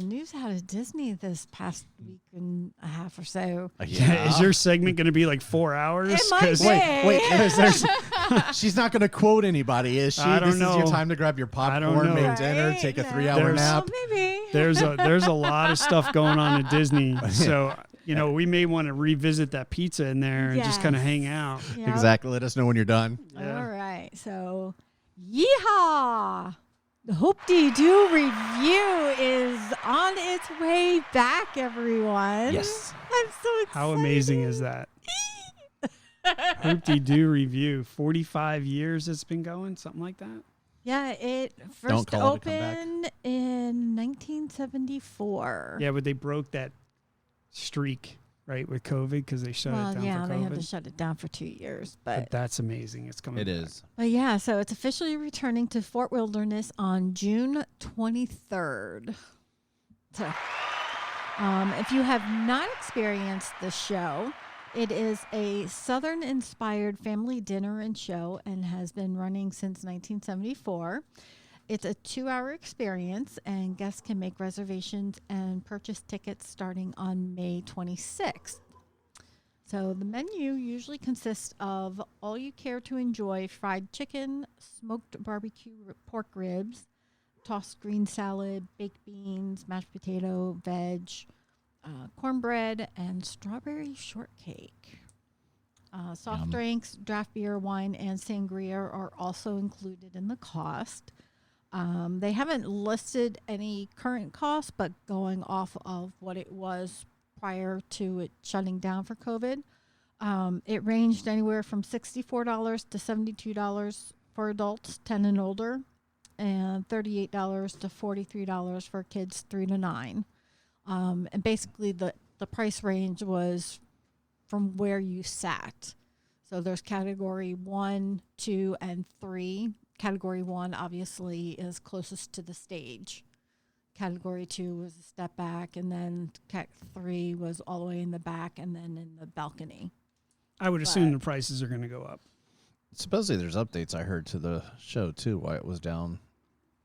news out of Disney this past week and a half or so. Yeah. Is your segment going to be like 4 hours? It might be. Wait. She's not going to quote anybody, is she? I don't know. Is your time to grab your popcorn, make dinner, take a 3-hour nap. Well, maybe. There's a lot of stuff going on at Disney. So, we may want to revisit that pizza in there and just kind of hang out. Yep. Exactly. Let us know when you're done. Yeah. All right. So, yeehaw! The Hoop-Dee-Doo review is on its way back, everyone. Yes. I'm so excited. How amazing is that? Hoop-Dee-Doo review. 45 years it's been going, something like that? Yeah, it first opened in 1974. Yeah, but they broke that streak, right, with COVID because they shut it down for COVID. Yeah, they had to shut it down for 2 years. But that's amazing. It's coming back. It is. But yeah, so it's officially returning to Fort Wilderness on June 23rd. So if you have not experienced the show, it is a Southern-inspired family dinner and show and has been running since 1974. It's a 2-hour experience, and guests can make reservations and purchase tickets starting on May 26th. So the menu usually consists of all you care to enjoy fried chicken, smoked barbecue pork ribs, tossed green salad, baked beans, mashed potato, veg, cornbread, and strawberry shortcake. Soft drinks, draft beer, wine, and sangria are also included in the cost. They haven't listed any current costs, but going off of what it was prior to it shutting down for COVID, it ranged anywhere from $64 to $72 for adults 10 and older, and $38 to $43 for kids 3 to 9. And basically the price range was from where you sat. So there's category 1, 2, and 3. Category 1 obviously is closest to the stage. Category 2 was a step back, and then Cat 3 was all the way in the back and then in the balcony. I would assume the prices are going to go up. Supposedly there's updates I heard to the show, too, why it was down.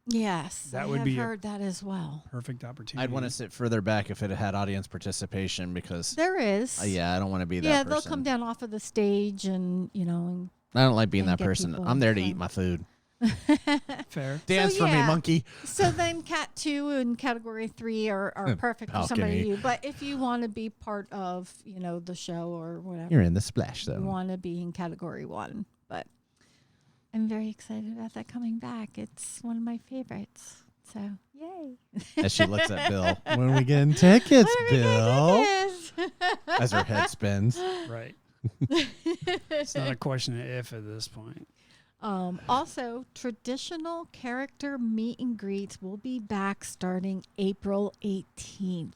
Yes, that I would have be heard that as well. Perfect opportunity. I'd want to sit further back if it had audience participation because there is. I don't want to be that person. They'll come down off of the stage and, And I don't like being that get person. people I'm there to fun. eat my food. Fair. Dance for me, monkey. So then Cat 2 and Category 3 are perfect for somebody balcony. you. But if you want to be part of, the show or whatever. You're in the splash You zone. want to be in Category 1. But I'm very excited about that coming back. It's one of my favorites. So, yay. As she looks at Bill. When we getting tickets, Bill? Yes. As her head spins. Right. It's not a question of if at this point. Also, traditional character meet and greets will be back starting April 18th.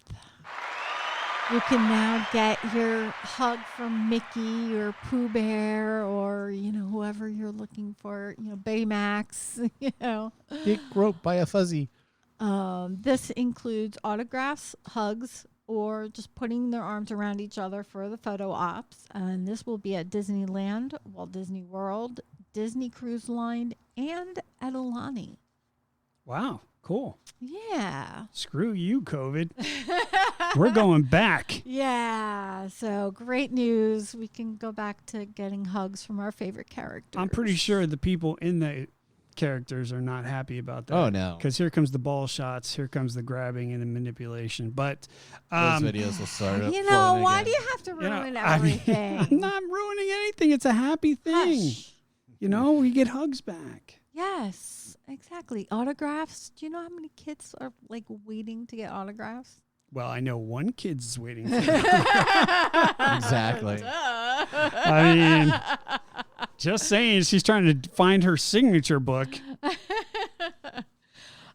You can now get your hug from Mickey or Pooh Bear or, whoever you're looking for, Baymax, Get groped by a fuzzy. This includes autographs, hugs, or just putting their arms around each other for the photo ops. And this will be at Disneyland, Walt Disney World, Disney Cruise Line, and at Aulani. Wow, cool. Yeah. Screw you, COVID. We're going back. Yeah. So great news. We can go back to getting hugs from our favorite characters. I'm pretty sure the people in the characters are not happy about that. Oh, no. Because here comes the ball shots, here comes the grabbing and the manipulation. But Those videos will start up. Why do you have to ruin everything? I'm not ruining anything. It's a happy thing. Hush. We get hugs back. Yes, exactly. Autographs. Do you know how many kids are waiting to get autographs? Well, I know one kid's waiting for Exactly. I mean, just saying, she's trying to find her signature book.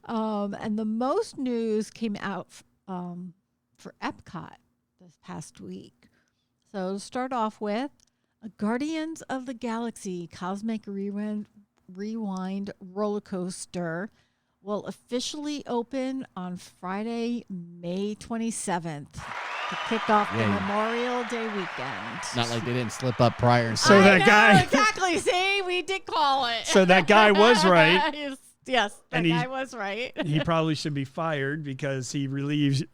And the most news came out for Epcot this past week. So to start off with, Guardians of the Galaxy Cosmic Rewind roller coaster will officially open on Friday, May 27th to kick off the Memorial Day weekend. Not like they didn't slip up prior and So that guy exactly. See, we did call it. So that guy was right. Yes, And guy was right. He probably should be fired because he released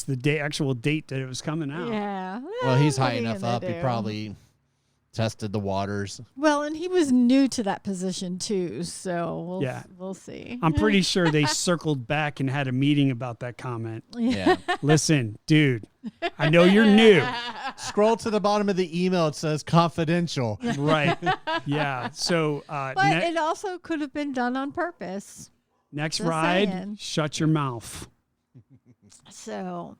the actual date that it was coming out. Yeah. Well, he's what high are you enough gonna up. He do? probably tested the waters. Well, and he was new to that position too, so we'll see. I'm pretty sure they circled back and had a meeting about that comment. Yeah. Listen, dude, I know you're new. Scroll to the bottom of the email. It says confidential. Right. Yeah. So But it also could have been done on purpose. next just ride, saying. shut your mouth. So,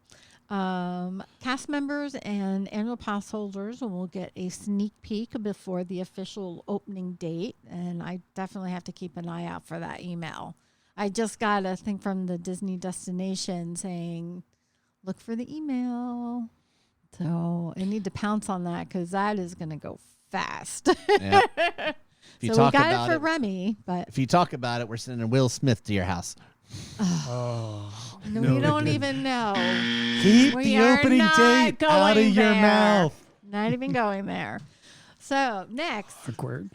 cast members and annual pass holders will get a sneak peek before the official opening date, and I definitely have to keep an eye out for that email. I just got a thing from the Disney destination saying, look for the email. So I need to pounce on that because that is going to go fast. Yeah. If you So talk we got about it for Remy, but if you talk about it, we're sending Will Smith to your house. Oh, no, no, we don't we even know. Keep We the are opening not date out of going your there. mouth. Not even going there. So next, awkward.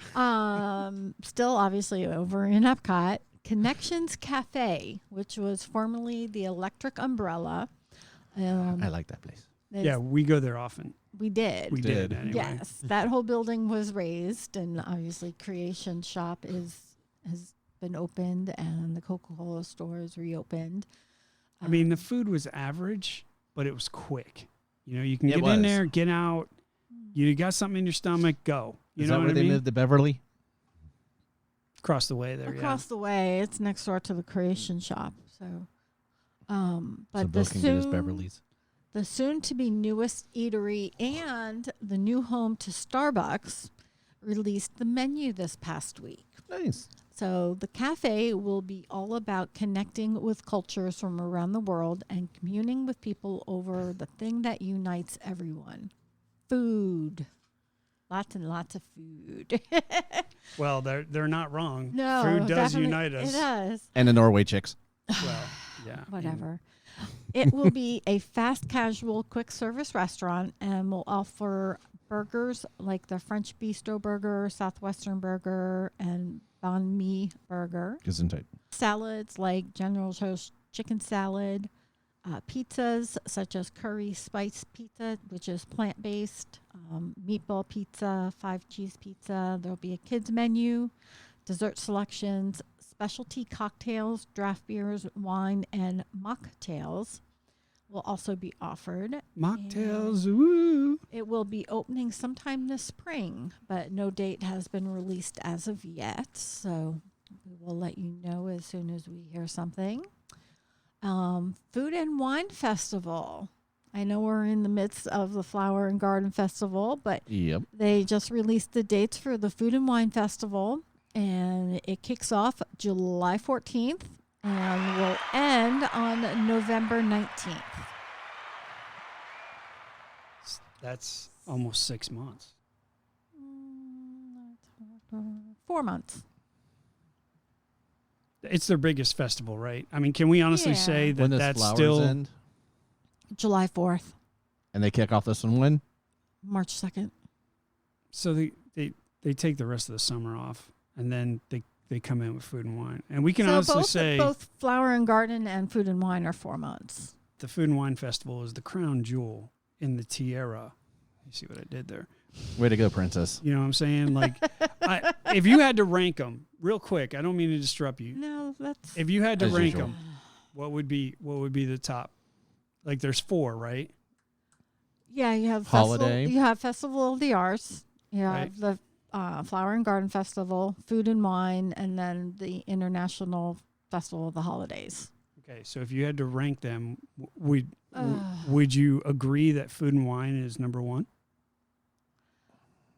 still obviously over in Epcot, Connections Cafe, which was formerly the Electric Umbrella. I like that place. Yeah, we go there often. we did. We did anyway. Yes, that whole building was raised, and obviously Creation Shop has been opened, and the Coca-Cola store is reopened. I mean, the food was average, but it was quick. You can It get was. in there, get out. You got something in your stomach, go. You Is know that what where I they mean? moved to Beverly? Across the way there, Across the way, it's next door to the Creation Shop. So, but So Bill can get his Beverly's. the soon-to-be newest eatery and the new home to Starbucks released the menu this past week. Nice. So the cafe will be all about connecting with cultures from around the world and communing with people over the thing that unites everyone: food. Lots and lots of food. Well, they're not wrong. No, Food does definitely- unite us. It does. And the Norway chicks. Well, yeah. Whatever. It will be a fast casual quick service restaurant and will offer burgers like the French Bistro Burger, Southwestern Burger, and Banh Mi Burger. Gesundheit. Salads like General Tso's chicken salad. Pizzas such as curry spice pizza, which is plant-based. Meatball pizza, 5-cheese pizza. There'll be a kids menu. Dessert selections. Specialty cocktails, draft beers, wine, and mocktails will also be offered. Mocktails, woo. It will be opening sometime this spring, but no date has been released as of yet. So we will let you know as soon as we hear something. Food and Wine Festival. I know we're in the midst of the Flower and Garden Festival, but Yep. they just released the dates for the Food and Wine Festival. And it kicks off July 14th and will end on November 19th. That's almost 6 months. 4 months. It's their biggest festival, right? I mean, can we honestly Yeah. say When that does that's Flowers still end? July 4th, And they kick off this one when? March 2nd. so they take the rest of the summer off and then they come in with food and wine. And we can honestly say both Flower and Garden and Food and Wine are 4 months. the Food and Wine Festival is the crown jewel in the tiara. You see what I did there? Way to go, Princess. You know what I'm saying? Like, if you had to rank them real quick, I don't mean to disrupt you. No, that's If you had to As rank usual. them, what would be the top? Like, there's 4, right? yeah. You have Holiday. You have Festival of the Arts. You have Right. the Flower and Garden Festival, Food and Wine, and then the International Festival of the Holidays. Okay, so if you had to rank them, would you agree that Food and Wine is number 1?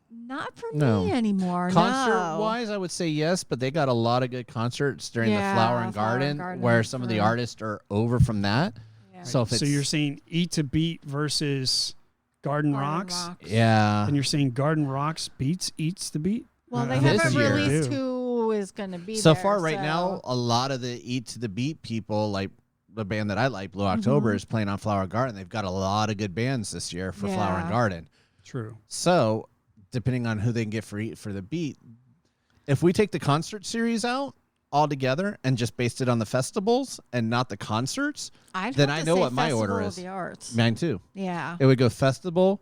Not for No. me anymore. Concert wise, I would say yes, but they got a lot of good concerts during Yeah, the Flower and Flower and Garden, Garden where is some of the true. artists are over from that. Yeah. So if it's So you're saying Eat to Beat versus Garden Rocks, yeah, and you're saying Garden Rocks Eats to Beat? Well, they This haven't year. released who is going to be so there, far right now, a lot of the Eat to the Beat people, like the band that I like, Blue October, is playing on Flower and Garden. They've got a lot of good bands this year for Flower and Yeah. Garden. True. So depending on who they can get for the Beat, if we take the concert series out altogether and just based it on the festivals and not the concerts, then I know what my order is. The Arts. Mine too. Yeah. It would go festival.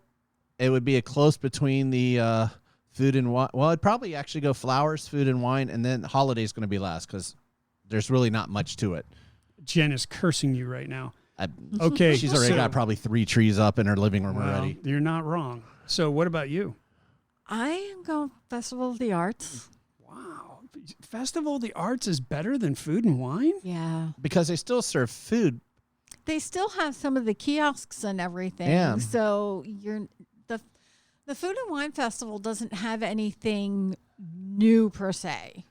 It would be a close between the food and wine. Well, it'd probably actually go flowers, food and wine, and then holiday's going to be last because there's really not much to it. Jen is cursing you right now. I, Okay, she's already so- got probably 3 trees up in her living room Well, already. you're not wrong. So what about you? I am going Festival of the Arts. Wow. Festival of the Arts is better than Food and Wine? Yeah. Because they still serve food. They still have some of the kiosks and everything. Yeah. So the Food and Wine Festival doesn't have anything new per se.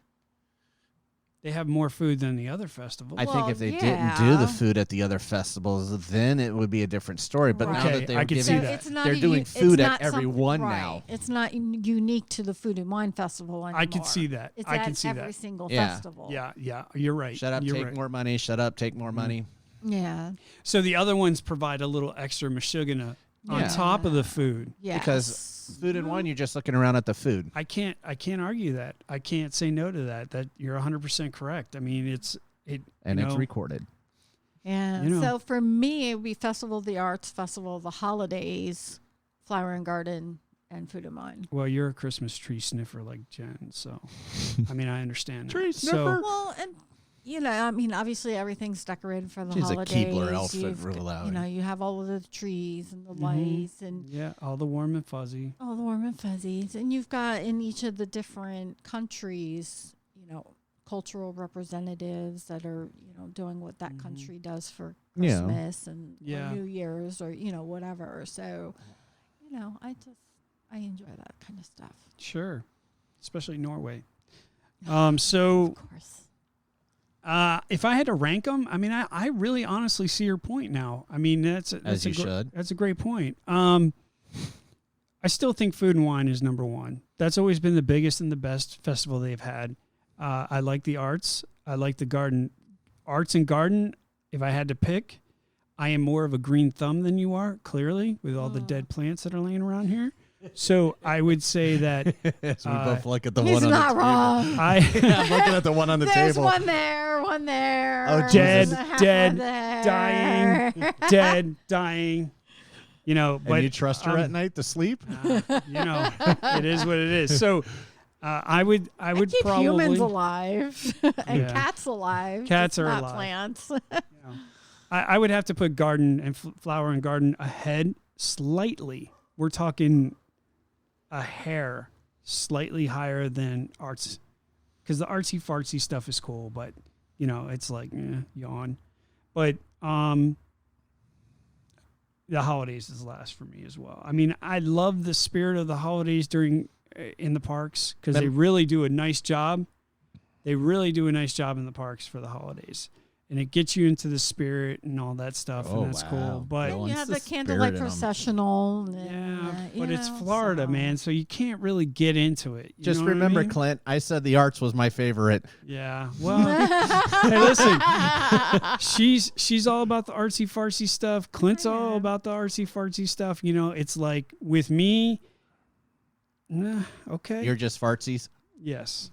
They have more food than the other festivals. I think Well, if they didn't do the yeah. food at the other festivals, then it would be a different story. But now Okay, that they're I can see giving, that. It's not they're a doing it's food at not every something- one right. now. It's not unique to the Food and Wine Festival anymore. I can see that. It's I at can see every that. single Yeah. festival. Yeah, you're right. Shut up, you're take right. more money. Shut up, take more money. Yeah. So the other ones provide a little extra mashugana on Yeah. top of the food. Yes. Because food and wine, you're just looking around at the food. I can't argue that. I can't say no to that. That you're 100% correct. I mean, it's And it's recorded. Yeah. You know. So for me, it would be Festival of the Arts, Festival of the Holidays, Flower and Garden, and Food and Wine. Well, you're a Christmas tree sniffer like Jen, so I mean, I understand that. Tree So, sniffer? Well, and I mean, obviously everything's decorated for the She's a holidays. Keebler elf You've real got- loud. you have all of the trees and the Mhm. lights and yeah, all the warm and fuzzy. all the warm and fuzzies, and you've got in each of the different countries, cultural representatives that are, doing what that country does for Yeah. Christmas and or Yeah. New Year's or whatever. So, I enjoy that kind of stuff. Sure, especially Norway. So Of course. if I had to rank them, I mean, I really honestly see your point now. I mean, that's As you should. That's a great point. I still think Food and Wine is number 1. That's always been the biggest and the best festival they've had. I like the arts. I like the garden. Arts and garden, if I had to pick, I am more of a green thumb than you are, clearly, with all the dead plants that are laying around here. So I would say that So we both look at the He's one on not the wrong. table. I I'm looking at the one on the There's table. one there, one there. Oh, dead, Jesus. dead, there. dead, dying. But And you trust her at night to sleep? it is what it is. So I would Keep probably humans alive and Yeah. cats alive. Cats just are not alive. plants. I would have to put garden and flower and garden ahead slightly. We're talking a hair slightly higher than arts, because the artsy fartsy stuff is cool, but it's like yawn. But the holidays is last for me as well. I mean, I love the spirit of the holidays in the parks because they really do a nice job. They really do a nice job in the parks for the holidays. and it gets you into the spirit and all that stuff, Oh, and that's wow. cool. But Well, You it's have the the spirit candlelight in 'em. processional. yeah, but you it's know, Florida, so- man, so you can't really get into it. You Just know what I remember, mean? Clint, I said the arts was my favorite. Yeah. Well, hey, listen. She's all about the artsy fartsy stuff. Clint's all about the artsy fartsy stuff. You know, it's like with me. Okay. You're just fartsies. Yes.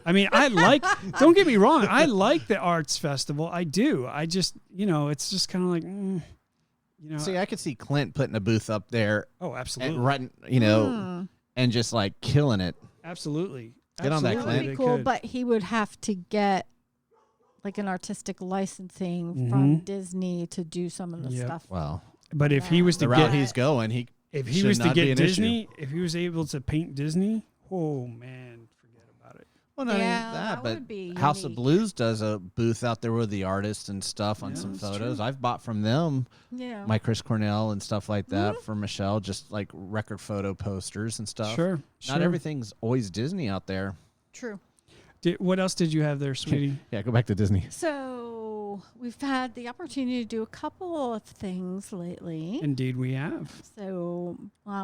I mean, I like. Don't get me wrong. I like the arts festival. I do. I just, it's just kind of like, See, I could see Clint putting a booth up there Oh, absolutely. and running, and just like killing it. Absolutely. Get on that, Absolutely, That would Clint. be they cool, could. but he would have to get like an artistic licensing from Disney to do some of the Yep. stuff. Well, But if he was the to route get, he's going, if he should was to not be get an issue. Disney, if he was able to paint Disney, oh man, forget about it. Well, not Yeah, even that that, but would be House of unique. Blues does a booth out there with the artists and stuff on Yeah, some that's photos. true. I've bought from them, Yeah. my Chris Cornell and stuff like that Mm-hmm. for Michelle, just like record photo posters and stuff. Sure. Not sure. everything's always Disney out there. True. What else did you have there, sweetie? Yeah, go back to Disney. So we've had the opportunity to do a couple of things lately. Indeed, we have. So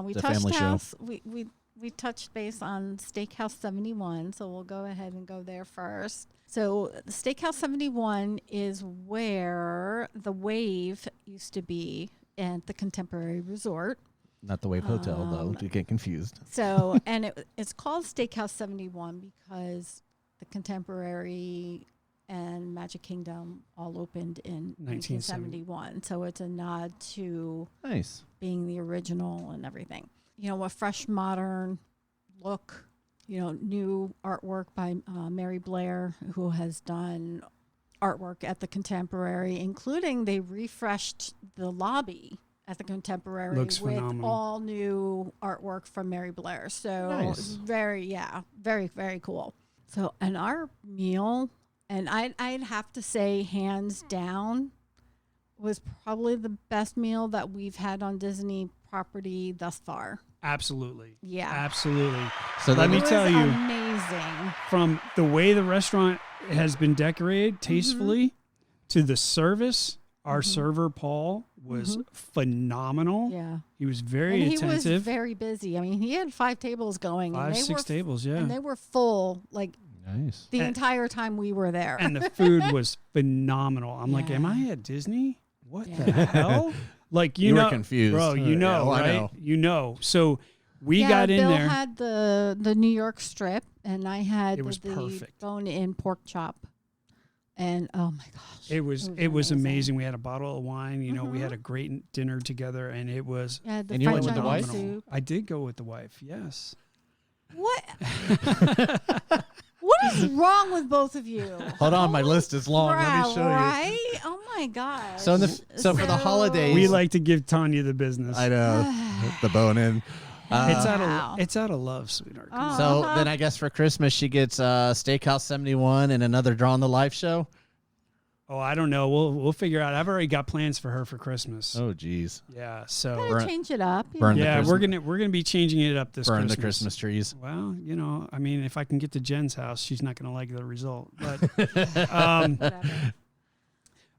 we It's a touched family show. house. We touched base on Steakhouse 71. So we'll go ahead and go there first. So the Steakhouse 71 is where the Wave used to be at the Contemporary Resort. Not the Wave Hotel, though, to get confused. So and it's called Steakhouse 71 because the Contemporary and Magic Kingdom all opened in 1971. So it's a nod to Nice. being the original and everything. A fresh modern look, new artwork by Mary Blair, who has done artwork at the Contemporary, including they refreshed the lobby at the Contemporary Looks with phenomenal. all new artwork from Mary Blair. So Nice. very, very cool. So, and our meal, and I'd have to say hands down, was probably the best meal that we've had on Disney property thus far. Absolutely. Yeah. Absolutely. So Let then me It was tell you, amazing. from the way the restaurant has been decorated tastefully to the service, our server, Paul, was phenomenal. Yeah. He was very And he was attentive. very busy. I mean, he had 5 tables going. and 5, they 6 were tables, yeah. And they were full, like, Nice. the And- entire time we were there. And the food was phenomenal. I'm like, am Yeah. I at Disney? What the Yeah. hell? Like, you You were know, confused. bro. You Yeah, know, well, I right? know. You know. So we yeah, got in Bill there. had the New York strip, and I had It was the perfect. bone-in pork chop. And oh my gosh, It was amazing. We had a bottle of wine. You know, we had a great dinner together, and it was. Yeah, the And you fried went with the onion wife? soup. I did go with the wife. Yes. What? What is wrong with both of you? Hold on, my list is long. Let me show you. Right? Oh my gosh. So so for the holidays- We like to give Tanya the business. I know. The bone in. Wow. It's out of love, sweetheart. Come on. So then I guess for Christmas she gets Steakhouse 71 and another Draw on the Life show. Oh, I don't know. We'll figure out. I've already got plans for her for Christmas. Oh, geez. Yeah. So Gotta change it up. you burn know. the yeah, Christmas- we're gonna be changing it up this Burn Christmas. the Christmas trees. Well, I mean, if I can get to Jen's house, she's not gonna like the result. But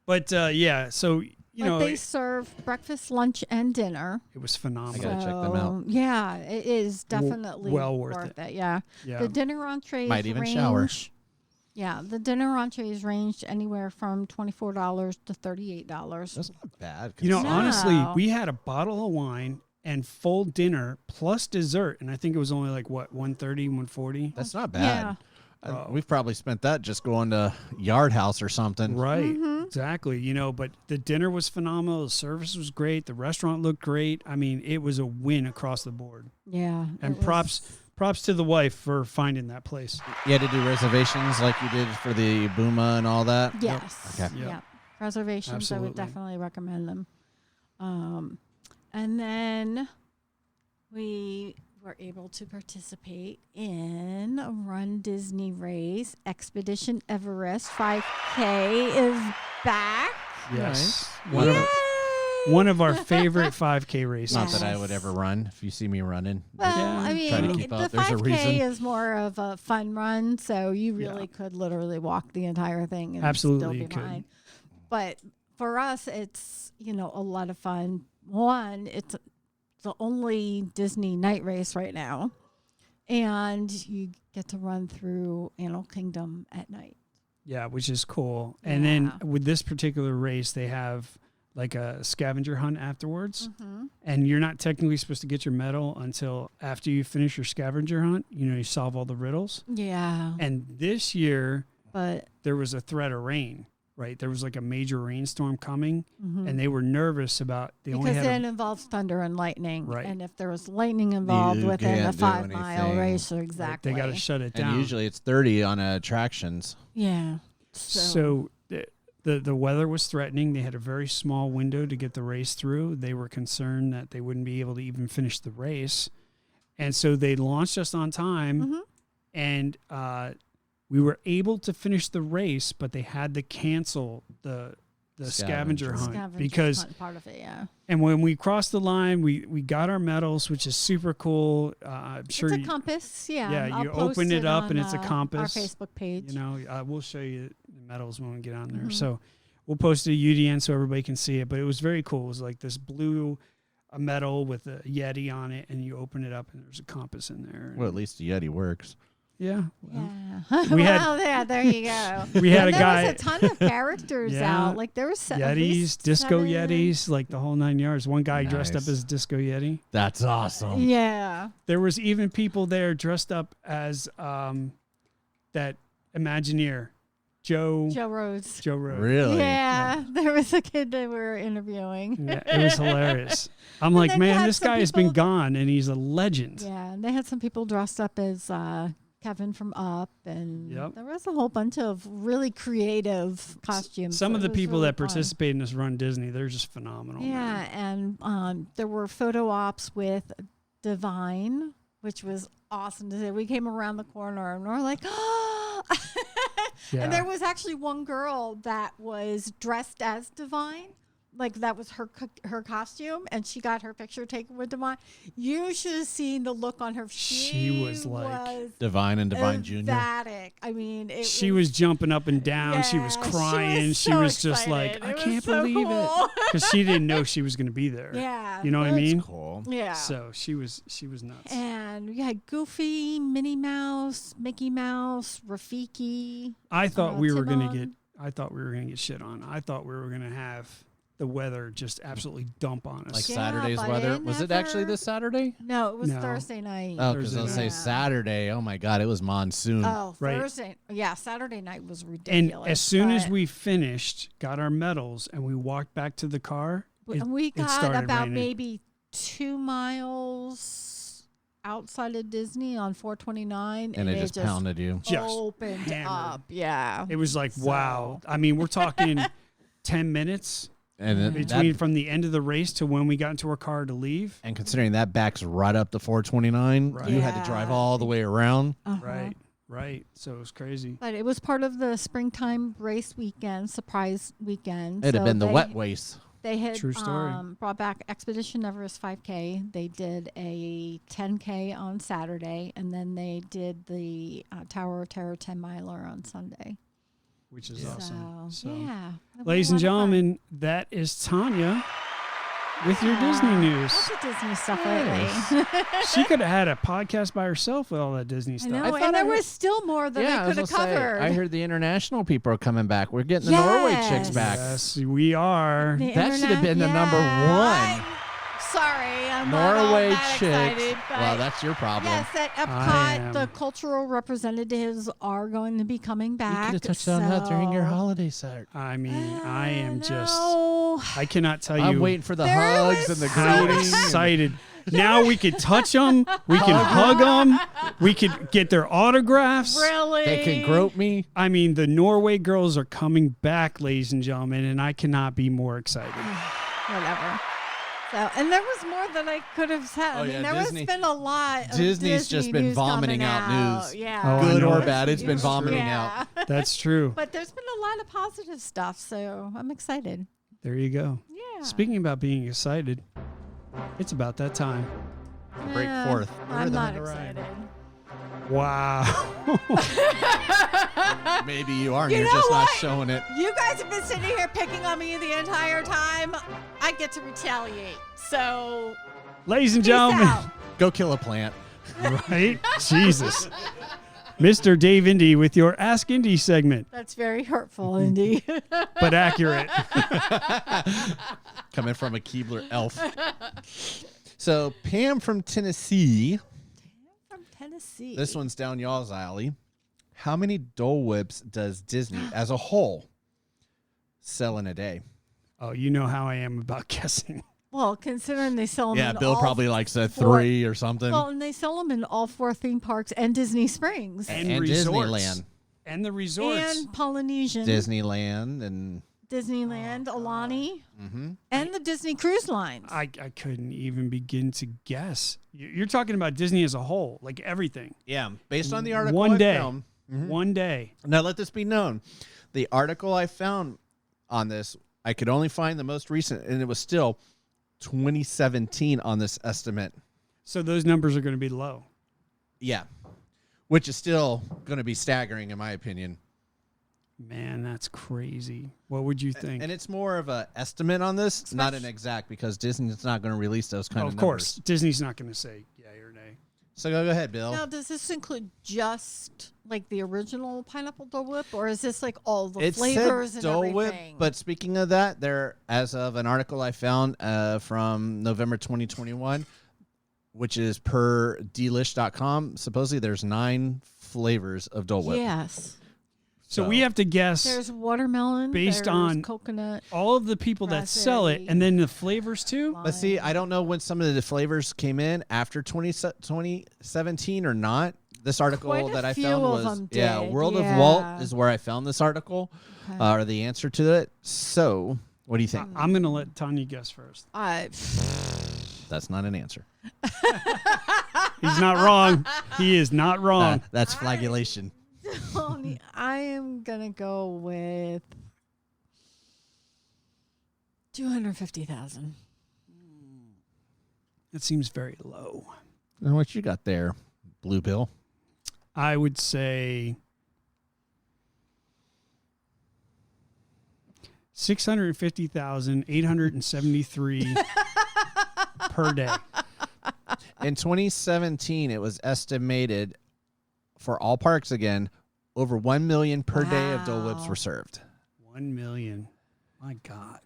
Whatever. yeah. So But they serve breakfast, lunch, and dinner. it was phenomenal. gotta check them out. So, yeah, it is definitely well worth it. Yeah. Yeah. The dinner entrees Might even range, shower. Yeah, the dinner entrees ranged anywhere from $24 to $38. That's not bad. You know, No. honestly, we had a bottle of wine and full dinner plus dessert, and I think it was only like what 130, 140. That's not bad. Yeah. We've probably spent that just going to Yard House or something. Right, Mm-hmm. exactly. But the dinner was phenomenal. The service was great. The restaurant looked great. I mean, it was a win across the board. Yeah. And it was- props to the wife for finding that place. You had to do reservations like you did for the Booma and all that? Yes. Okay. Yep. Yeah. Reservations, I Absolutely. would definitely recommend them. And then we were able to participate in a Run Disney race. Expedition Everest 5K is back. Yes, Yay! one of our favorite 5K races. Not that I Yes. would ever run if you see me running. Well, Yeah. I mean, Trying to keep the up. There's a 5K reason. is more of a fun run, so you really Yeah. could literally walk the entire thing and Absolutely, still you be could. fine. But for us, it's, a lot of fun. One, it's the only Disney night race right now. And you get to run through Animal Kingdom at night. Yeah, which is cool. And then with this particular race, they have like a scavenger hunt afterwards. Mm-hmm. And you're not technically supposed to get your medal until after you finish your scavenger hunt. You solve all the riddles. Yeah. And this year, But there was a threat of rain, right? There was like a major rainstorm coming, mm-hmm. and they were nervous about because it involves thunder and lightning. Right. And if there was lightning involved You within a can't do 5-mile anything. race, exactly. They got to shut it down. And usually it's 30 on attractions. Yeah. So the weather was threatening. They had a very small window to get the race through. They were concerned that they wouldn't be able to even finish the race. And so they launched us on time, Mm-hmm. and we were able to finish the race, but they had to cancel the scavenger hunt Scavenger because hunt part of it, yeah. and when we crossed the line, we got our medals, which is super cool. I'm sure It's a compass, yeah. Yeah, I'll you post open it up on, and it's a compass. Our Facebook page. We'll show you the medals when we get on there. Mm-hmm. So we'll post it to UDN so everybody can see it. But it was very cool. It was like this blue medal with a Yeti on it, and you open it up and there's a compass in there. Well, at least the Yeti works. Yeah. Yeah. We had- well, yeah, there you go. We had And a guy. There was a ton of characters Yeah. out. Like there was at Yetis, least disco 7. Yetis, like the whole 9 yards. One guy dressed up Nice. as Disco Yeti. That's awesome. Yeah. There was even people there dressed up as that Imagineer, Joe Rhodes. Joe Road. Really? Yeah. There was a kid that we were interviewing. Yeah, it was hilarious. I'm And like, then you man, had this some guy has been people- gone, and he's a legend. Yeah. And they had some people dressed up as Kevin from Up, and Yep. there was a whole bunch of really creative costumes. Some so of it the was people really that fun. participate in this Run Disney, they're just phenomenal. Yeah, man. and there were photo ops with Divine, which was awesome to see. We came around the corner and we're like, oh! Yeah. And there was actually one girl that was dressed as Divine. Like that was her costume, and she got her picture taken with Divine. You should have seen the look on her. She was like Divine and Divine Jr. ecstatic. I mean, She was jumping up and down. She was Yeah, she was crying. She so was just like, excited. I It was can't so believe cool. it. Because she didn't know she was going to be there. Yeah. You know what I mean? That's cool. Yeah. So she was nuts. And we had Goofy, Minnie Mouse, Mickey Mouse, Rafiki. I thought we were going to Timon. get shit on. I thought we were going to have the weather just absolutely dump on us. Like Yeah, Saturday's but weather. it Was it actually never- this Saturday? No, it was No. Thursday night. Oh, because I'll Thursday say night. Saturday. Oh my God, it was monsoon. Oh, Right. Thursday. Yeah, Saturday night was and ridiculous. as soon as but- we finished, got our medals, and we walked back to the car, we it got started about raining. maybe 2 miles outside of Disney on 429, and it just pounded you. Just opened hammered. up. Yeah. It was like, wow. I mean, we're talking 10 minutes And then between from the end of the race to when we got into our car to leave. and considering that backs right up to 429, Right. you had to drive all the way around. Uh-huh. Right. So it was crazy. But it was part of the springtime race weekend, surprise weekend. It'd have So been the they- wet waste. They had True story. brought back Expedition Everest 5K. They did a 10K on Saturday, and then they did the Tower of Terror 10 miler on Sunday. Which is awesome. So, yeah. it was ladies a and lot of fun. gentlemen, that is Tanya with your Disney news. Lots of Disney stuff lately. She could have had a podcast by herself with all that Disney I stuff. know, I thought and I there heard- was still more than I I was could have gonna say, covered. I heard the international people are coming back. We're getting the Norway chicks back. Yes, we are. The That should have been the number yeah, one. Sorry, I'm not all Norway that excited, chicks. but Well, that's your problem. yes, at I am. Epcot, the cultural representatives are going to be coming You back. could have touched on that during your so- holiday set. I mean, I am just, No. I cannot tell you I'm waiting for the There hugs was and the how greeting. excited. Now we could touch them. We can hug them. We could get their autographs. Really? They can grope me. I mean, the Norway girls are coming back, ladies and gentlemen, and I cannot be more excited. Whatever. So, and there was more than I could have said. Oh, I mean, yeah, there Disney- has been a lot of Disney's just Disney been news vomiting coming out news. Yeah. Oh, I Good know or it. bad, it's been vomiting yeah. out. That's true. But there's been a lot of positive stuff, so I'm excited. There you go. Yeah. Speaking about being excited, it's about that time. Break forth. Over I'm the not horizon. excited. Wow. Maybe you are, and You you're know just not what? showing it. You guys have been sitting here picking on me the entire time. I get to retaliate. So, Ladies and peace gentlemen, out. Go kill a plant. right? Jesus. Mr. Dave Indy with your Ask Indy segment, That's very hurtful, Indy. but accurate. Coming from a Keebler elf. So Pam from Tennessee. From Tennessee. This one's down y'all's alley. How many Dole Whips does Disney as a whole sell in a day? Oh, you know how I am about guessing. Well, considering they sell them Yeah, in Bill all probably likes a four- 3 or something. Well, and they sell them in all 4 theme parks and Disney Springs. And resorts. Disneyland. And the resorts. And Polynesian. Disneyland and Disneyland, Alani, mm-hmm. and the Disney Cruise Lines. I couldn't even begin to guess. You're talking about Disney as a whole, like everything. yeah, based on the article One I day. found. Mhm. One day. Now let this be known. The article I found on this, I could only find the most recent, and it was still 2017 on this estimate. So those numbers are going to be low. Yeah, which is still going to be staggering in my opinion. Man, that's crazy. What would you think? And it's more of an estimate on this, not an exact, because Disney's not going to release those kind of of numbers. course, Disney's not going to say yay or nay. So go ahead, Bill. Now, does this include just like the original pineapple Dole Whip, or is this like all the It flavors said and Dole Whip, everything? but speaking of that, there, as of an article I found from November 2021, which is per delish.com, supposedly there's 9 flavors of Dole Whip. yes, So we have to guess there's watermelon, Based there's on- coconut. all of the people that sell it raspberry, and then the flavors too. But see, I don't know when some of the flavors came in after 2017 or not. This article Quite a that I few found of was, them yeah, did, World of yeah. Walt is where I found this article, Okay. or the answer to it. So, what do you think? I'm going to let Tanya guess first. That's not an answer. He's not wrong. He is not wrong. That's flagellation. I am gonna go with 250,000. That seems very low. And what you got there, Blue Bill? I would say 650,873 per day. In 2017, it was estimated for all parks again, over 1 million per day of Dole Whips Wow. were served. 1 million. My God.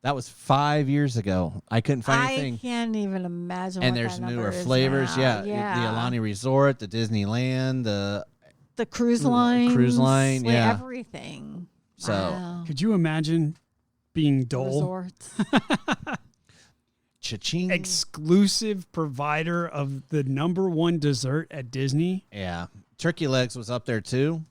That was 5 years ago. I couldn't find I anything. can't even imagine. And what there's that number newer is flavors. now. Yeah. The Alani Resort, the Disneyland, the cruise line, Cruise line, yeah. everything. So- Wow. Could you imagine being Dole? Resorts. cha-ching. Exclusive provider of the #1 dessert at Disney. Yeah. Turkey legs was up there too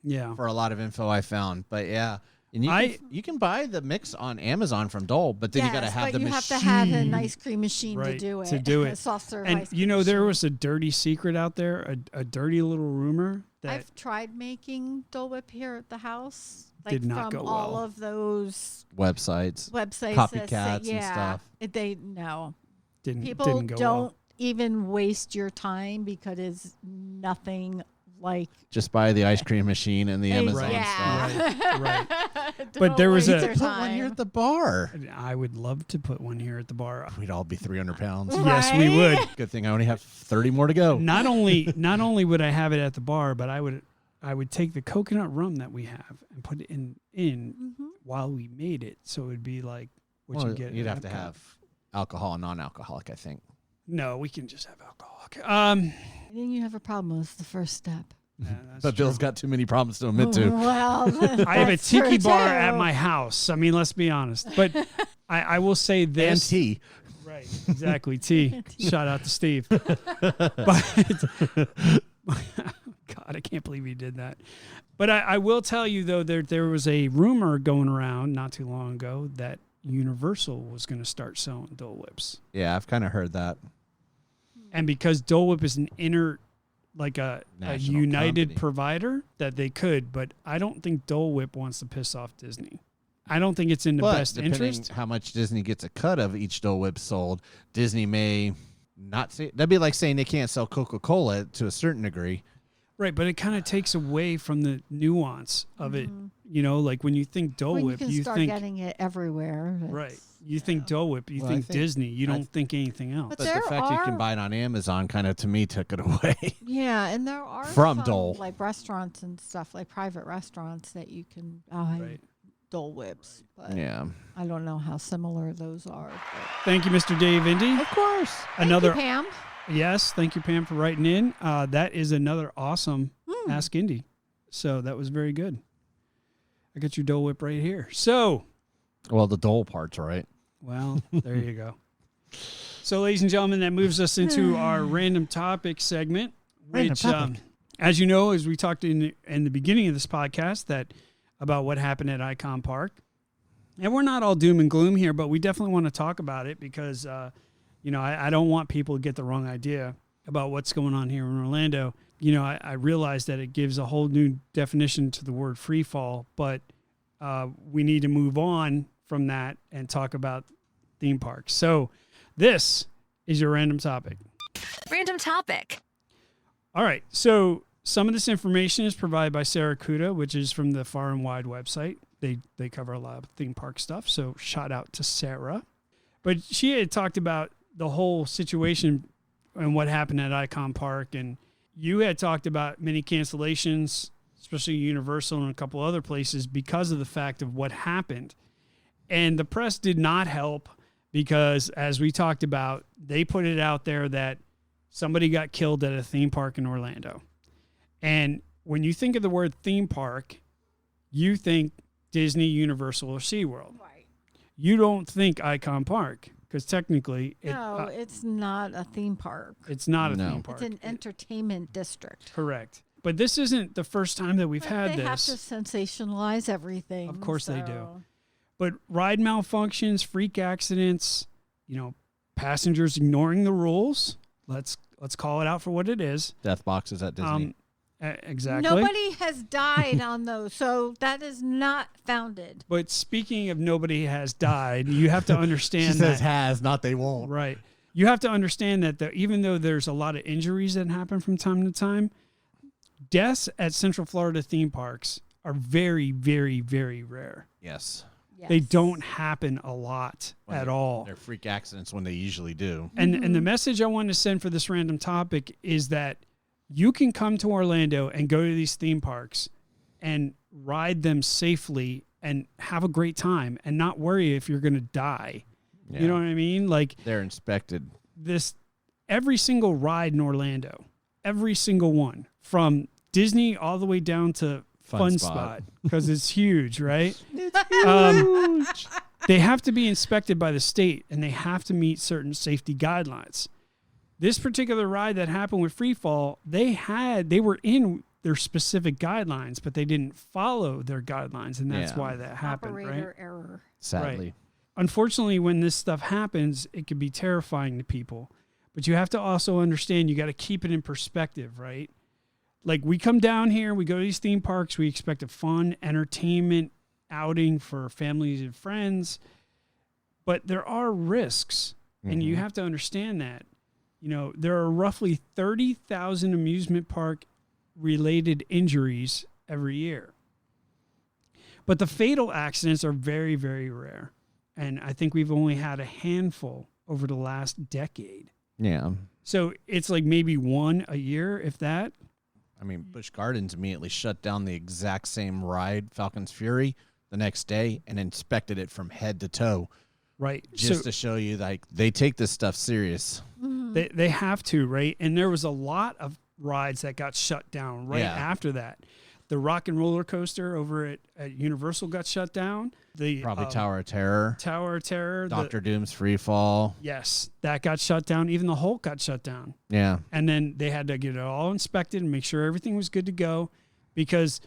Yeah. for a lot of info I found. But yeah. And you can buy the mix on Amazon from Dole, but then you got to Yes, have but the you machine. have to have an ice cream machine Right, to do it. to do A it. soft serve And ice cream you know, there machine. was a dirty secret out there, a dirty little rumor that I've tried making Dole Whip here at the house. Like Did not from go all well. of those websites. websites. Copycats that and say, yeah, stuff. They no. didn't People go don't well. even waste your time because it's nothing like Just buy the ice cream machine and the Amazon stuff. yeah. Right. Don't But there was waste a- your Put one here time. at the bar. I would love to put one here at the bar. We'd all be 300 pounds. Yes, we would. Good thing I only have 30 more to go. Not only would I have it at the bar, but I would take the coconut rum that we have and put it in Mhm. while we made it, so it'd be like what Well, you get. you'd at have to Epcot. have alcohol and non-alcoholic, I think. No, we can just have alcoholic. I think you have a problem. It's the first step. Yeah, that's But true. Bill's got too many problems to admit to. Well, I have a that's true, tiki bar too. at my house. I mean, let's be honest. But I will say And this. tea. Right, exactly. T. Shout out to Steve. But God, I can't believe he did that. But I will tell you though, there was a rumor going around not too long ago that Universal was going to start selling Dole Whips, Yeah, I've kind of heard that. and because Dole Whip is a National united company. provider, that they could. But I don't think Dole Whip wants to piss off Disney. I don't think it's in the But best depending interest. how much Disney gets a cut of each Dole Whip sold, Disney may not say. That'd be like saying they can't sell Coca-Cola to a certain degree. Right, but it kind of takes away from the nuance of it. You know, like when you think Dole Well, Whip, you can you start think getting it everywhere. right. It's, You think Dole Whip, you Well, I think think- Disney. You don't think anything else. But But there the fact you can are- buy it on Amazon kind of, to me, took it away. Yeah, and there are From some, Dole. like restaurants and stuff, like private restaurants that you can buy Right. Dole Whips. But Yeah. I don't know how similar those are. But Thank you, Mr. Dave Indy. Of course. Another Thank you, Pam. yes, thank you, Pam, for writing in. That is another awesome Hmm. Ask Indy. So that was very good. I got your Dole Whip right here. So, Well, the Dole part's right. well, there you go. So, ladies and gentlemen, that moves us into our random topic segment, Random which, topic. as you know, as we talked in the beginning of this podcast, that about what happened at Icon Park. And we're not all doom and gloom here, but we definitely want to talk about it because, I don't want people to get the wrong idea about what's going on here in Orlando. I realize that it gives a whole new definition to the word free fall, but we need to move on from that and talk about theme parks. So this is your random topic. Random topic. All right. So some of this information is provided by Sarah Kuda, which is from the Far and Wide website. They cover a lot of theme park stuff. So shout out to Sarah. But she had talked about the whole situation and what happened at Icon Park. And you had talked about many cancellations, especially Universal and a couple other places, because of the fact of what happened. And the press did not help because, as we talked about, they put it out there that somebody got killed at a theme park in Orlando. And when you think of the word theme park, you think Disney, Universal, or SeaWorld. Right. You don't think Icon Park because technically No, it's not a theme park. it's not a No. theme park. It's an entertainment district. Correct. But this isn't the first time that we've But had they have this. to sensationalize everything. Of course they do. so- But ride malfunctions, freak accidents, passengers ignoring the rules. Let's call it out for what it is. Death boxes at Disney. Exactly. Nobody has died on those, so that is not founded. But speaking of nobody has died, you have to she understand says that. has, not they won't. Right. You have to understand that even though there's a lot of injuries that happen from time to time, deaths at Central Florida theme parks are very, very, very rare. Yes. They Yes. don't happen a lot When at they're- all. They're freak accidents when they usually do. And the message I want to send for this random topic is that you can come to Orlando and go to these theme parks and ride them safely and have a great time and not worry if you're going to die. Yeah. You know what I mean? Like They're inspected. every single ride in Orlando, every single one, from Disney all the way down to Fun Spot, because it's huge, right? They have to be inspected by the state and they have to meet certain safety guidelines. This particular ride that happened with Free Fall, they were in their specific guidelines, but they didn't follow their guidelines, and that's Yeah. why that happened, Operator right? error. Sadly. Unfortunately, when this stuff happens, it can be terrifying to people. But you have to also understand you got to keep it in perspective, right? Like we come down here, we go to these theme parks, we expect a fun entertainment outing for families and friends, but there are risks, and you have to understand that. There are roughly 30,000 amusement park related injuries every year. But the fatal accidents are very, very rare. And I think we've only had a handful over the last decade. Yeah. So it's like maybe one a year, if that. I mean, Busch Gardens immediately shut down the exact same ride, Falcon's Fury, the next day and inspected it from head to toe. Right. Just So to show you, like, they take this stuff serious. they have to, right? And there was a lot of rides that got shut down right Yeah. after that. The Rock and Roller Coaster over at Universal got shut down. The Probably Tower of Terror, Tower of Terror. Dr. Doom's Free Fall. Yes, that got shut down. Even the Hulk got shut down. Yeah. And then they had to get it all inspected and make sure everything was good to go because